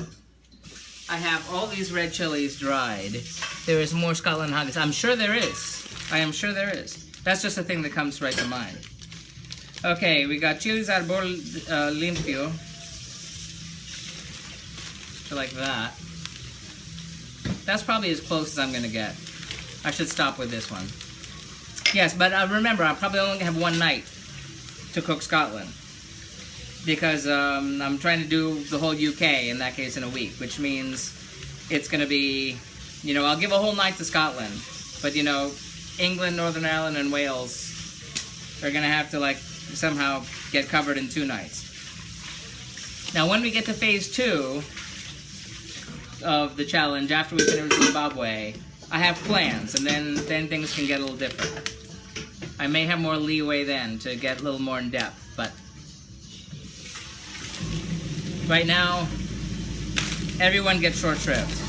I have all these red chilies dried. There is more Scotland haggis. I'm sure there is. I am sure there is. That's just a thing that comes right to mind. Okay, we got chiles arbol limpio. So like that. That's probably as close as I'm going to get. I should stop with this one. Yes, but remember, I'm probably only going to have one night to cook Scotland. Because I'm trying to do the whole UK, in that case, in a week. Which means it's going to be, I'll give a whole night to Scotland. But, England, Northern Ireland, and Wales are going to have to, somehow get covered in 2 nights. Now, when we get to phase 2 of the challenge, after we finish Zimbabwe, I have plans, and then things can get a little different. I may have more leeway then to get a little more in depth, but right now, everyone gets short shrift.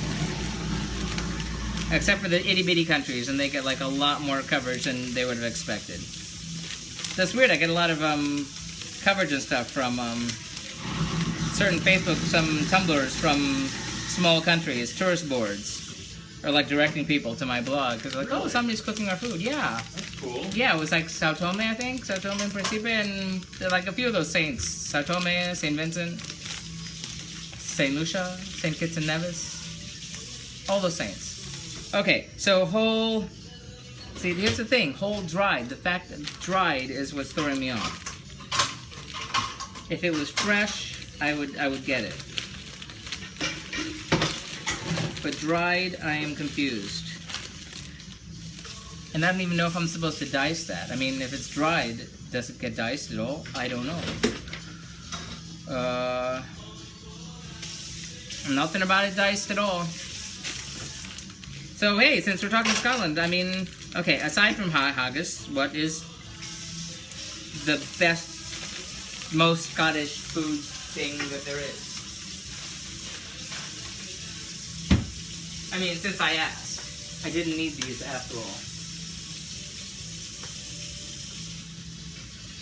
Except for the itty-bitty countries, and they get a lot more coverage than they would have expected. That's weird, I get a lot of coverage and stuff from certain Facebook, some Tumblrs from small countries, tourist boards, are directing people to my blog, because they're like, oh, somebody's cooking our food. Yeah. That's cool. Yeah, it was Sao Tome, I think, Sao Tome and Principe, and a few of those saints, Sao Tome, St. Vincent, St. Lucia, St. Kitts and Nevis, all those saints. Okay, so whole, see, here's the thing, whole dried, the fact that dried is what's throwing me off. If it was fresh, I would get it. But dried, I am confused. And I don't even know if I'm supposed to dice that. I mean, if it's dried, does it get diced at all? I don't know. Nothing about it diced at all. So hey, since we're talking Scotland, I mean, okay, aside from haggis, what is the best, most Scottish food thing that there is? I mean, since I asked, I didn't need these after all.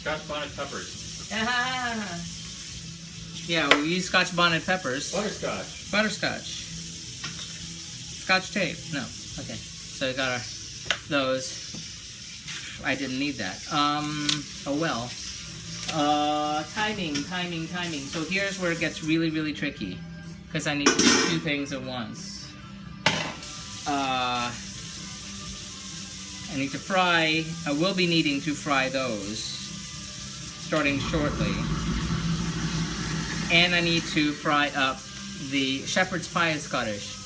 Scotch bonnet peppers. Yeah, we use Scotch bonnet peppers. Butterscotch. Butterscotch. Scotch tape. No. Okay. So we got those. I didn't need that. Oh well. Timing. So here's where it gets really, really tricky. Because I need to do two things at once. I need to fry. I will be needing to fry those. Starting shortly. And I need to fry up the shepherd's pie is Scottish.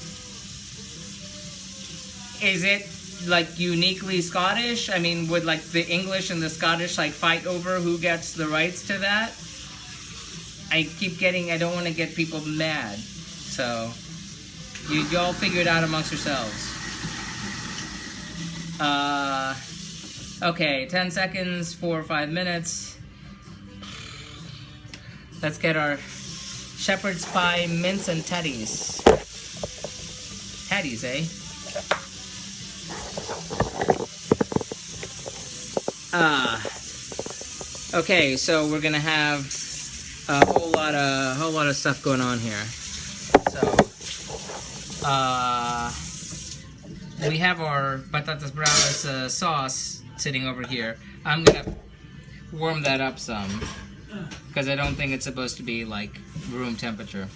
Is it like uniquely Scottish? I mean, would like the English and the Scottish like fight over who gets the rights to that? I don't want to get people mad. So, you all figure it out amongst yourselves. Okay, 10 seconds, 4 or 5 minutes. Let's get our shepherd's pie mince and tatties. Tatties, eh? Okay, so we're gonna have a whole lot of stuff going on here. So, we have our Patatas Bravas sauce sitting over here. I'm gonna warm that up some because I don't think it's supposed to be like room temperature.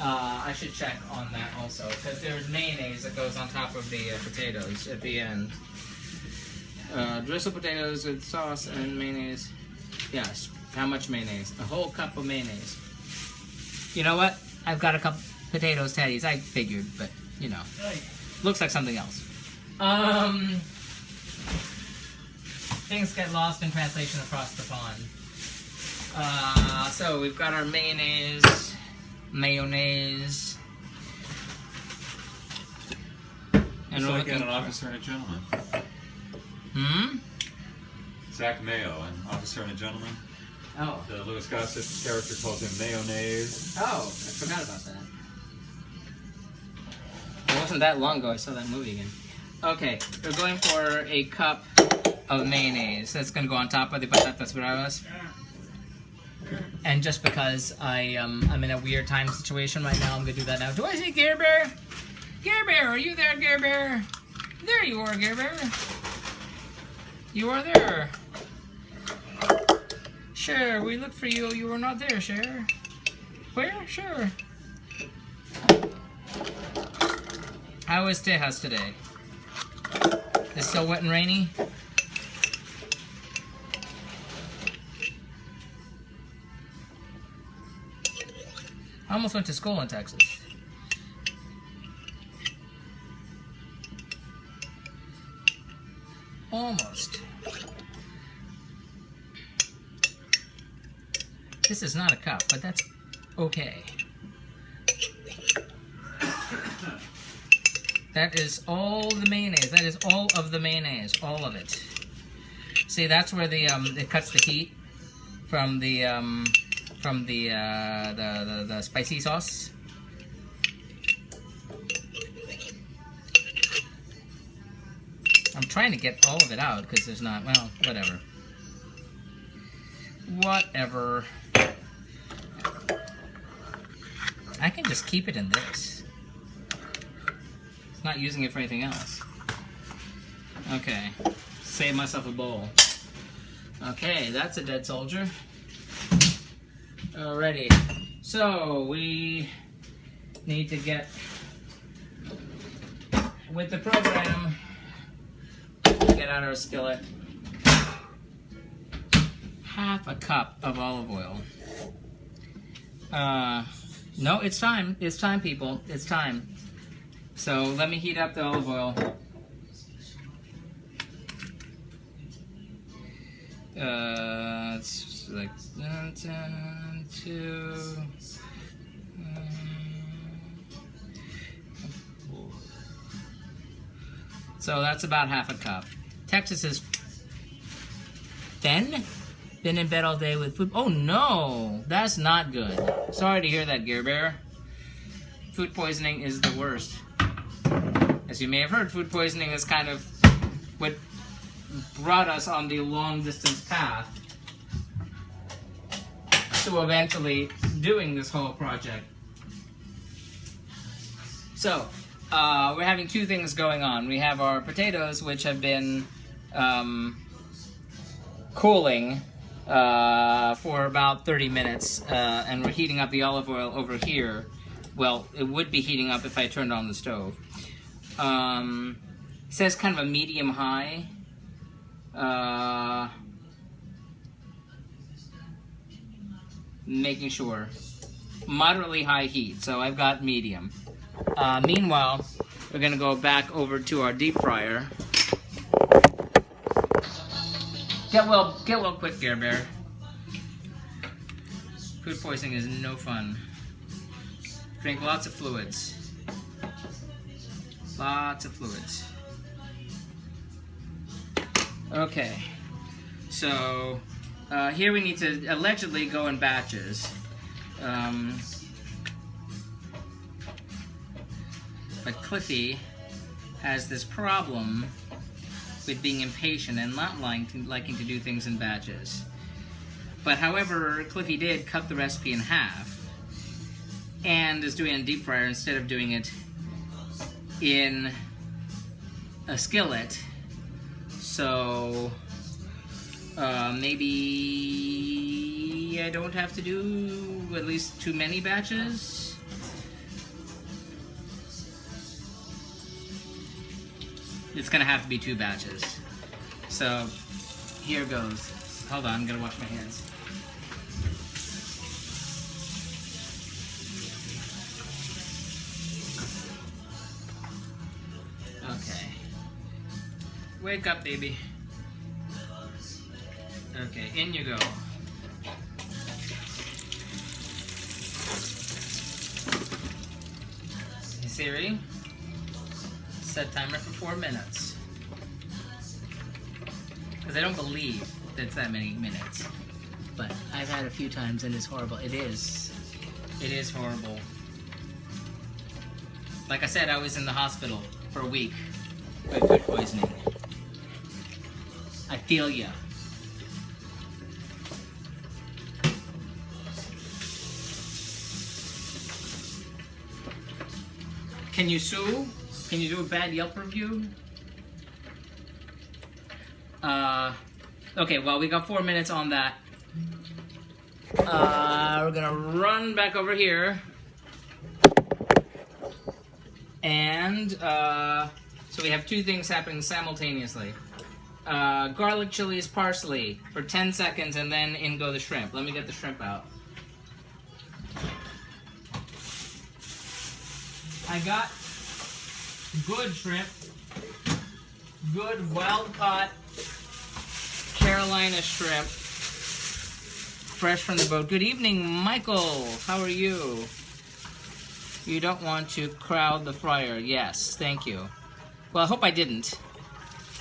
I should check on that also because there's mayonnaise that goes on top of the potatoes at the end. Drizzle potatoes with sauce and mayonnaise. Yes. How much mayonnaise? A whole cup of mayonnaise. You know what? I've got a cup of potatoes tatties. I figured, but you know, looks like something else. Things get lost in translation across the pond. So we've got our mayonnaise. And It's we're like in looking An Officer and a Gentleman. Zach Mayo, An Officer and a Gentleman. Oh. The Louis Gossett character calls him mayonnaise. Oh, I forgot about that. It wasn't that long ago I saw that movie again. Okay, we're going for a cup of mayonnaise. That's going to go on top of the Patatas Bravas. And just because I'm in a weird time situation right now, I'm going to do that now. Do I see Care Bear? Care Bear, are you there, Care Bear? There you are, Care Bear. You are there. Sure, we looked for you. You were not there, Cher. Where? Sure. How is Tejas today? Is it still wet and rainy? I almost went to school in Texas. Almost. This is not a cup, but that's okay. That is all the mayonnaise. That is all of the mayonnaise. All of it. See, that's where the it cuts the heat from the spicy sauce. I'm trying to get all of it out because there's not, well, whatever. Whatever. I can just keep it in this. It's not using it for anything else. Okay. Save myself a bowl. Okay, that's a dead soldier. Alrighty. So, we need to get with the program. Get out our skillet. half a cup of olive oil. No, it's time. It's time, people. It's time. So let me heat up the olive oil. It's like 2. So that's about half a cup. Texas is been in bed all day with food. Oh no, that's not good. Sorry to hear that, Gear Bear. Food poisoning is the worst. As you may have heard, food poisoning is kind of what brought us on the long distance path to eventually doing this whole project. So, we're having two things going on. We have our potatoes, which have been cooling for about 30 minutes, and we're heating up the olive oil over here. Well, it would be heating up if I turned on the stove. It says kind of a medium-high. Making sure. Moderately high heat, so I've got medium. Meanwhile, we're gonna go back over to our deep fryer. Get well quick, Gear Bear. Food poisoning is no fun. Drink lots of fluids. Lots of fluids. Okay, so here we need to allegedly go in batches. But Cliffy has this problem with being impatient and not liking to do things in batches. But however, Cliffy did cut the recipe in half and is doing it in deep fryer instead of doing it in a skillet. So maybe I don't have to do at least too many batches. It's gonna have to be 2 batches. So here goes. Hold on, I'm gonna wash my hands. Okay. Wake up, baby. Okay, in you go. Hey, Siri, set timer for 4 minutes. Because I don't believe that it's that many minutes. But I've had a few times and it's horrible. It is. It is horrible. Like I said, I was in the hospital for a week with food poisoning. I feel ya. Can you sue? Can you do a bad Yelp review? Okay, well, we got 4 minutes on that. We're gonna run back over here. And, so we have 2 things happening simultaneously. Garlic, chilies, parsley for 10 seconds, and then in go the shrimp. Let me get the shrimp out. I got good shrimp, good well-caught Carolina shrimp, fresh from the boat. Good evening, Michael. How are you? You don't want to crowd the fryer. Yes, thank you. Well, I hope I didn't.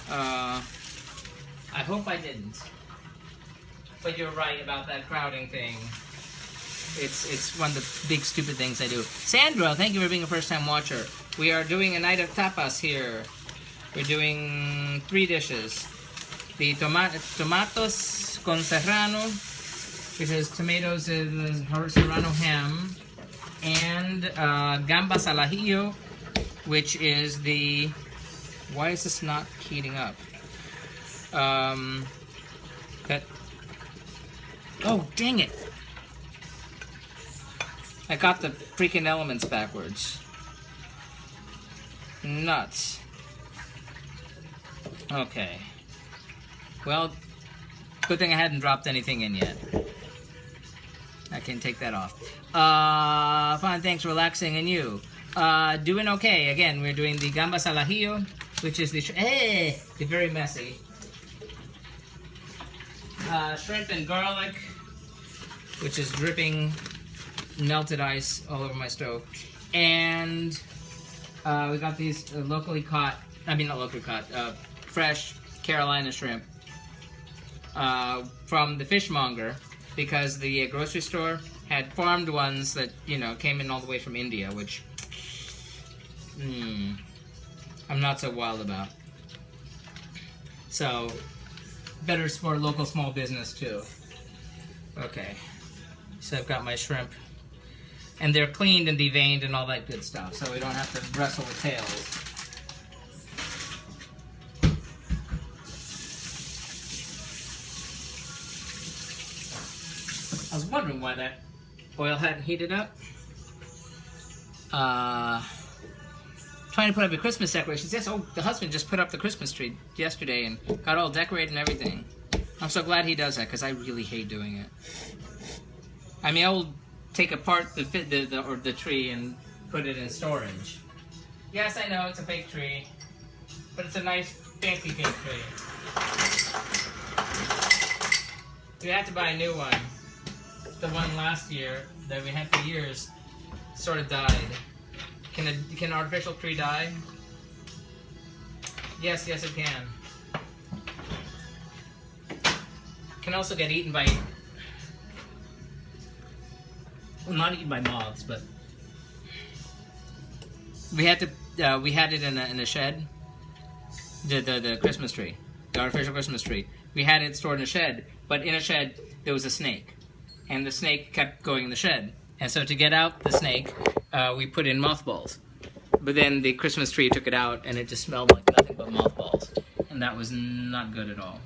I hope I didn't. But you're right about that crowding thing. It's one of the big stupid things I do. Sandra, thank you for being a first-time watcher. We are doing a night of tapas here. We're doing 3 dishes. The tomatos con serrano, which is tomatoes and serrano ham, and gambas al ajillo, which is the... Why is this not heating up? Oh, dang it! I got the freaking elements backwards. Nuts. Okay. Well, Good thing I hadn't dropped anything in yet. I can take that off. Fine, thanks, relaxing, and you? Doing okay. Again, we're doing the Gambas al Ajillo, which is the very messy. Shrimp and garlic, which is dripping melted ice all over my stove. And we got these locally caught, I mean not locally caught, fresh Carolina shrimp from the fishmonger, because the grocery store had farmed ones that, you know, came in all the way from India, which I'm not so wild about. So, better for local small business too. Okay, so I've got my shrimp. And they're cleaned and deveined and all that good stuff, so we don't have to wrestle with tails. I was wondering why that oil hadn't heated up. Trying to put up the Christmas decorations. Yes, oh, the husband just put up the Christmas tree yesterday and got all decorated and everything. I'm so glad he does that, because I really hate doing it. I mean, I will take apart the tree and put it in storage. Yes, I know it's a fake tree, but it's a nice, fancy fake tree. We had to buy a new one. The one last year that we had for years sort of died. Can an artificial tree die? Yes, yes it can. Can also get eaten by, well, not eaten by moths, but we had it in a shed. The Christmas tree, the artificial Christmas tree. We had it stored in a shed, but in a shed there was a snake, and the snake kept going in the shed. And so to get out the snake, we put in mothballs. But then the Christmas tree took it out, and it just smelled like nothing but mothballs, and that was not good at all.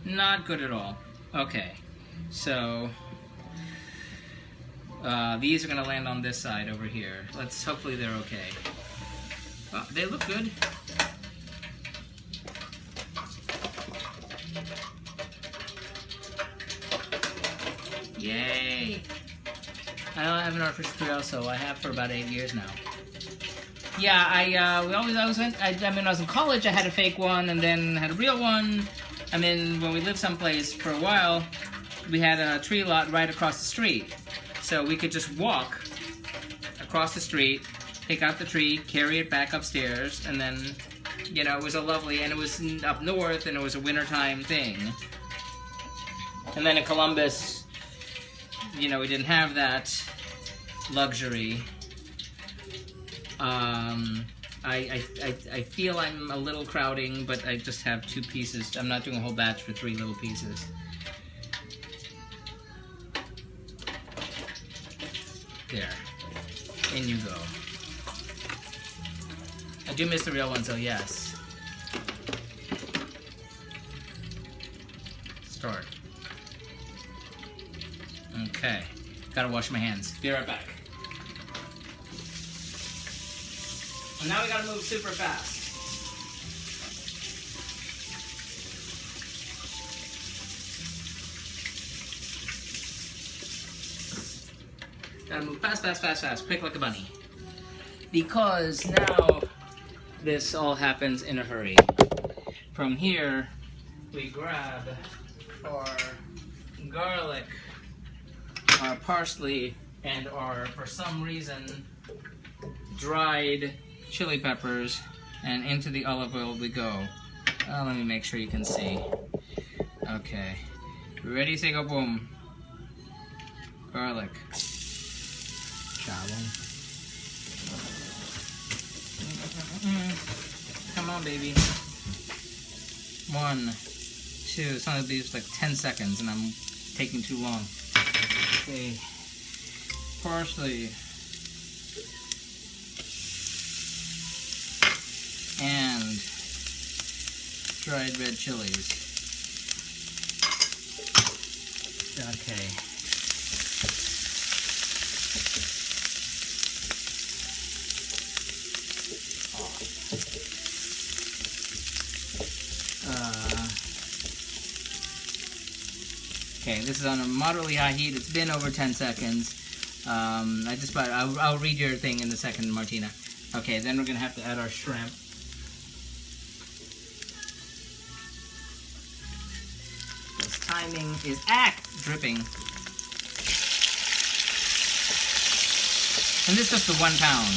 Not good at all. Okay, so these are gonna land on this side over here. Hopefully they're okay. Oh, they look good. Yay! I don't have an artificial tree also. I have for about 8 years now. Yeah, I mean, when I was in college, I had a fake one, and then had a real one. I mean, when we lived someplace for a while, we had a tree lot right across the street. So we could just walk across the street, pick out the tree, carry it back upstairs, and then, you know, it was a lovely, and it was up north, and it was a wintertime thing. And then in Columbus, you know, we didn't have that luxury. I feel I'm a little crowding, but I just have 2 pieces. I'm not doing a whole batch for 3 little pieces. There. In you go. I do miss the real ones though, yes. Start. Okay. Gotta wash my hands. Be right back. And now we gotta move super fast. Gotta move fast, fast, fast, fast, quick like a bunny. Because now this all happens in a hurry. From here, we grab our garlic, our parsley, and our, for some reason, dried chili peppers, and into the olive oil we go. Let me make sure you can see. Okay. Ready, say go, boom. Garlic. Come on, baby. 1, 2. It's only these like 10 seconds, and I'm taking too long. Okay. Parsley. And dried red chilies. Okay. Okay, this is on a moderately high heat. It's been over 10 seconds. I'll read your thing in a second, Martina. Okay, then we're gonna have to add our shrimp. This timing is dripping. And this is just the 1 pound.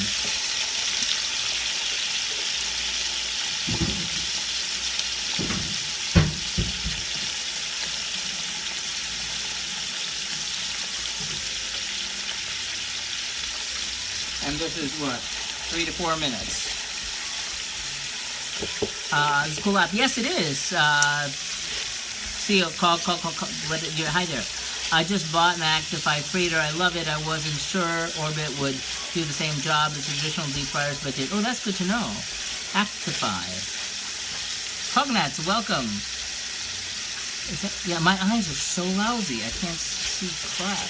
And this is what? 3 to 4 minutes. It's a cool app. Yes, it is. See, call. Hi there. I just bought an Actify Friter. I love it. I wasn't sure Orbit would do the same job as traditional deep fryers, but did. Oh, that's good to know. Actify. Cognats, welcome. Yeah, my eyes are so lousy. I can't see crap.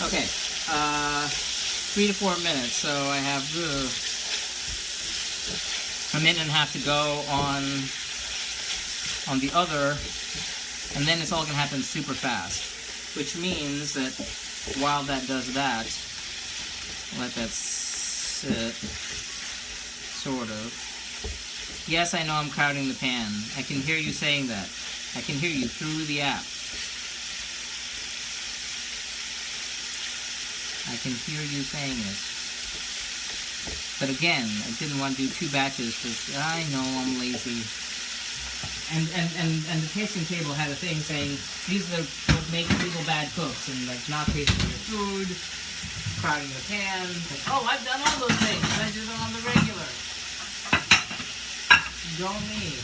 Okay. 3 to 4 minutes. So I have a minute and a half to go on the other. And then it's all going to happen super fast, which means that while that does that, let that sit, sort of. Yes, I know I'm crowding the pan. I can hear you saying that. I can hear you through the app. I can hear you saying it. But again, I didn't want to do 2 batches because I know I'm lazy. And the tasting table had a thing saying these are what make people bad cooks, and like not tasting your food, crowding the pan. Like, oh, I've done all those things. I do them on the regular. Go me.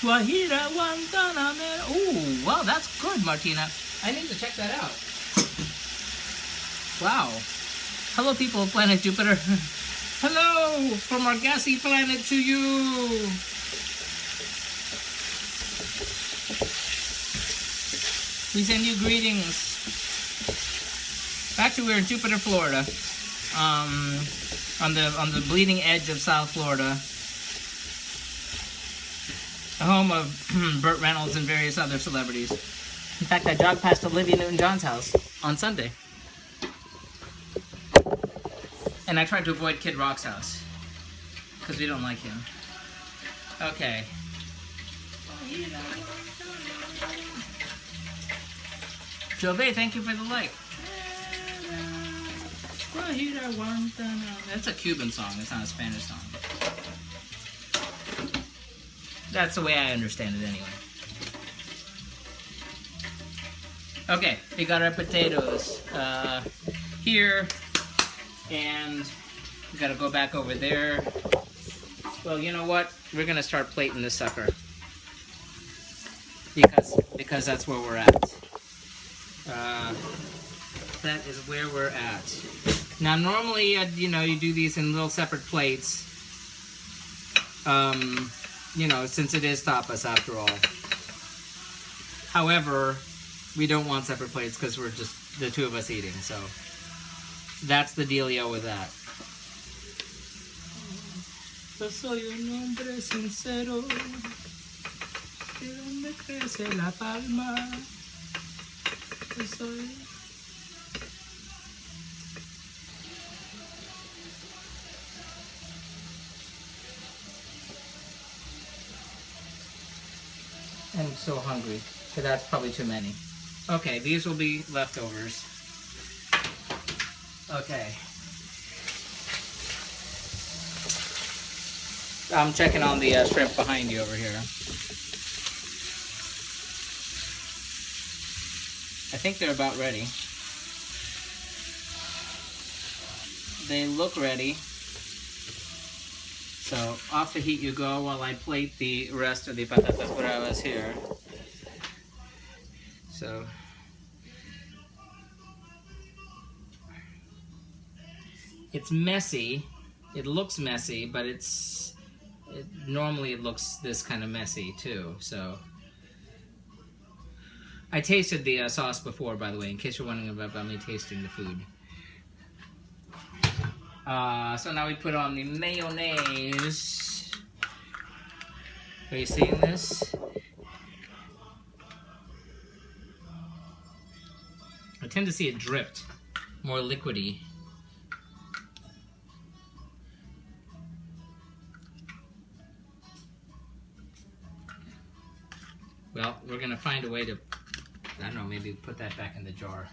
Guajira Guantanamera. Ooh, wow, that's good, Martina. I need to check that out. Wow. Hello, people of planet Jupiter. Hello from our gassy planet to you. We send you greetings. Actually, we're in Jupiter, Florida. On the bleeding edge of South Florida. The home of Burt Reynolds and various other celebrities. In fact, I jogged past Olivia Newton-John's house on Sunday. And I tried to avoid Kid Rock's house, because we don't like him. Okay. Jove, thank you for the like. That's a Cuban song, it's not a Spanish song. That's the way I understand it anyway. Okay, we got our potatoes here. And we gotta go back over there. Well, you know what? We're gonna start plating this sucker. Because that's where we're at. That is where we're at. Now, normally, you do these in little separate plates. Since it is tapas after all. However, we don't want separate plates because we're just the 2 of us eating, so. That's the dealio with that. Yo soy un hombre sincero, de donde crece la palma. Yo soy. I'm so hungry, so that's probably too many. Okay, these will be leftovers. Okay. I'm checking on the shrimp behind you over here. I think they're about ready. They look ready. So off the heat you go while I plate the rest of the patatas bravas here. So it's messy. It looks messy, but normally it looks this kind of messy too. So I tasted the sauce before, by the way, in case you're wondering about me tasting the food. So now we put on the mayonnaise. Are you seeing this? I tend to see it dripped, more liquidy. Well, we're gonna find a way to, I don't know, maybe put that back in the jar.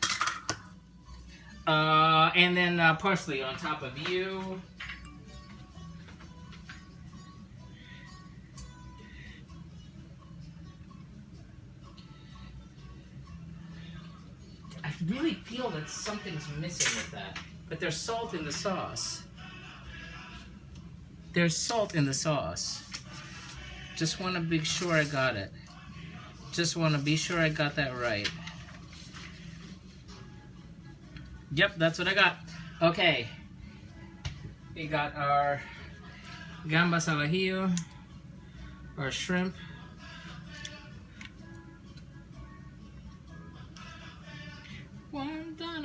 And then parsley on top of you. I really feel that something's missing with that, but there's salt in the sauce. There's salt in the sauce. Just want to be sure I got it. Just want to be sure I got that right. Yep, that's what I got. Okay. We got our Gambas al Ajillo, our shrimp. One ton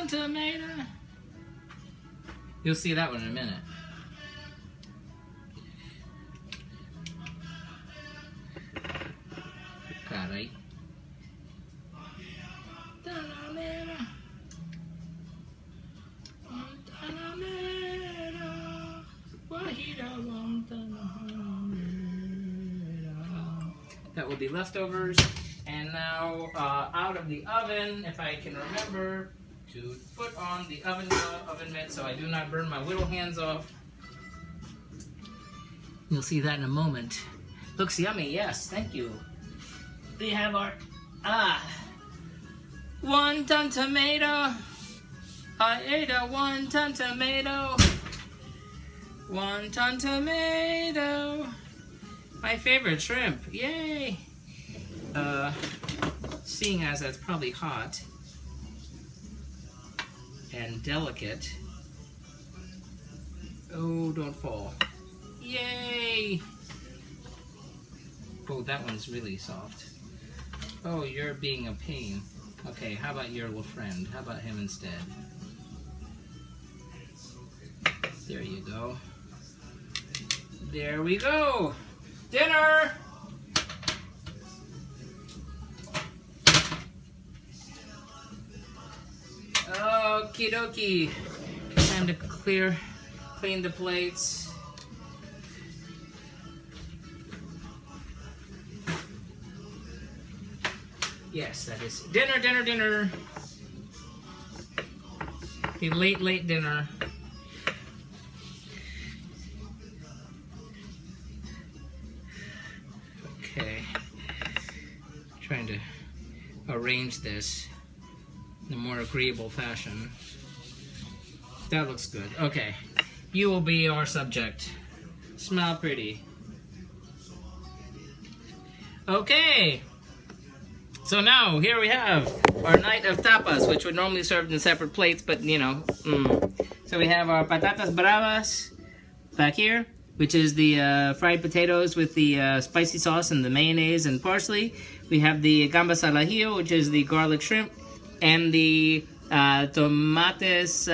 tomato. You'll see that one in a minute. Caray. That will be leftovers. And now, out of the oven, if I can remember to put on the oven mitt so I do not burn my little hands off. You'll see that in a moment. Looks yummy, yes, thank you. We have our, 1 ton tomato. I ate a 1 ton tomato. 1 ton tomato. My favorite shrimp, yay. Seeing as that's probably hot and delicate. Oh, don't fall. Yay! Oh, that one's really soft. Oh, you're being a pain. Okay, how about your little friend? How about him instead? There you go. There we go! Dinner! Okie dokie. Time to clean the plates. Yes, that is dinner, dinner, dinner. The late dinner. Okay. Trying to arrange this in a more agreeable fashion. That looks good. Okay. You will be our subject. Smell pretty. Okay. So now, here we have our night of tapas, which would normally served in separate plates, but you know. So we have our patatas bravas back here, which is the fried potatoes with the spicy sauce and the mayonnaise and parsley. We have the gambas al ajillo, which is the garlic shrimp, and the tomates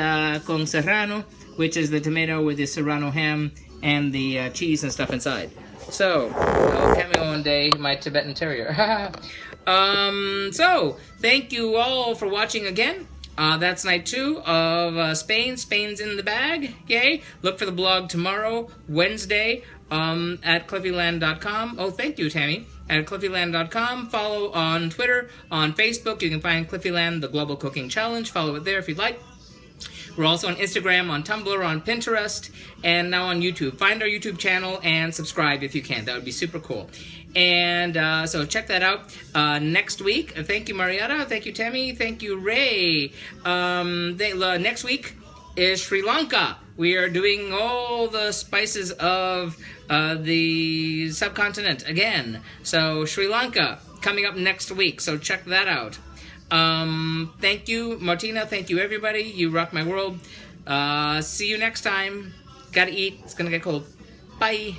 con serrano, which is the tomato with the serrano ham and the cheese and stuff inside. So, catch me one day, my Tibetan terrier. So, thank you all for watching again. That's night 2 of Spain. Spain's in the bag. Yay. Look for the blog tomorrow, Wednesday, at cliffyland.com. Oh, thank you, Tammy. At cliffyland.com. Follow on Twitter, on Facebook. You can find Cliffyland, the Global Cooking Challenge. Follow it there if you'd like. We're also on Instagram, on Tumblr, on Pinterest, and now on YouTube. Find our YouTube channel and subscribe if you can. That would be super cool. And so check that out next week. Thank you, Marietta. Thank you, Tammy. Thank you, Ray. Next week is Sri Lanka. We are doing all the spices of the subcontinent again. So Sri Lanka coming up next week. So check that out. Thank you, Martina. Thank you, everybody. You rock my world. See you next time. Gotta eat. It's gonna get cold. Bye.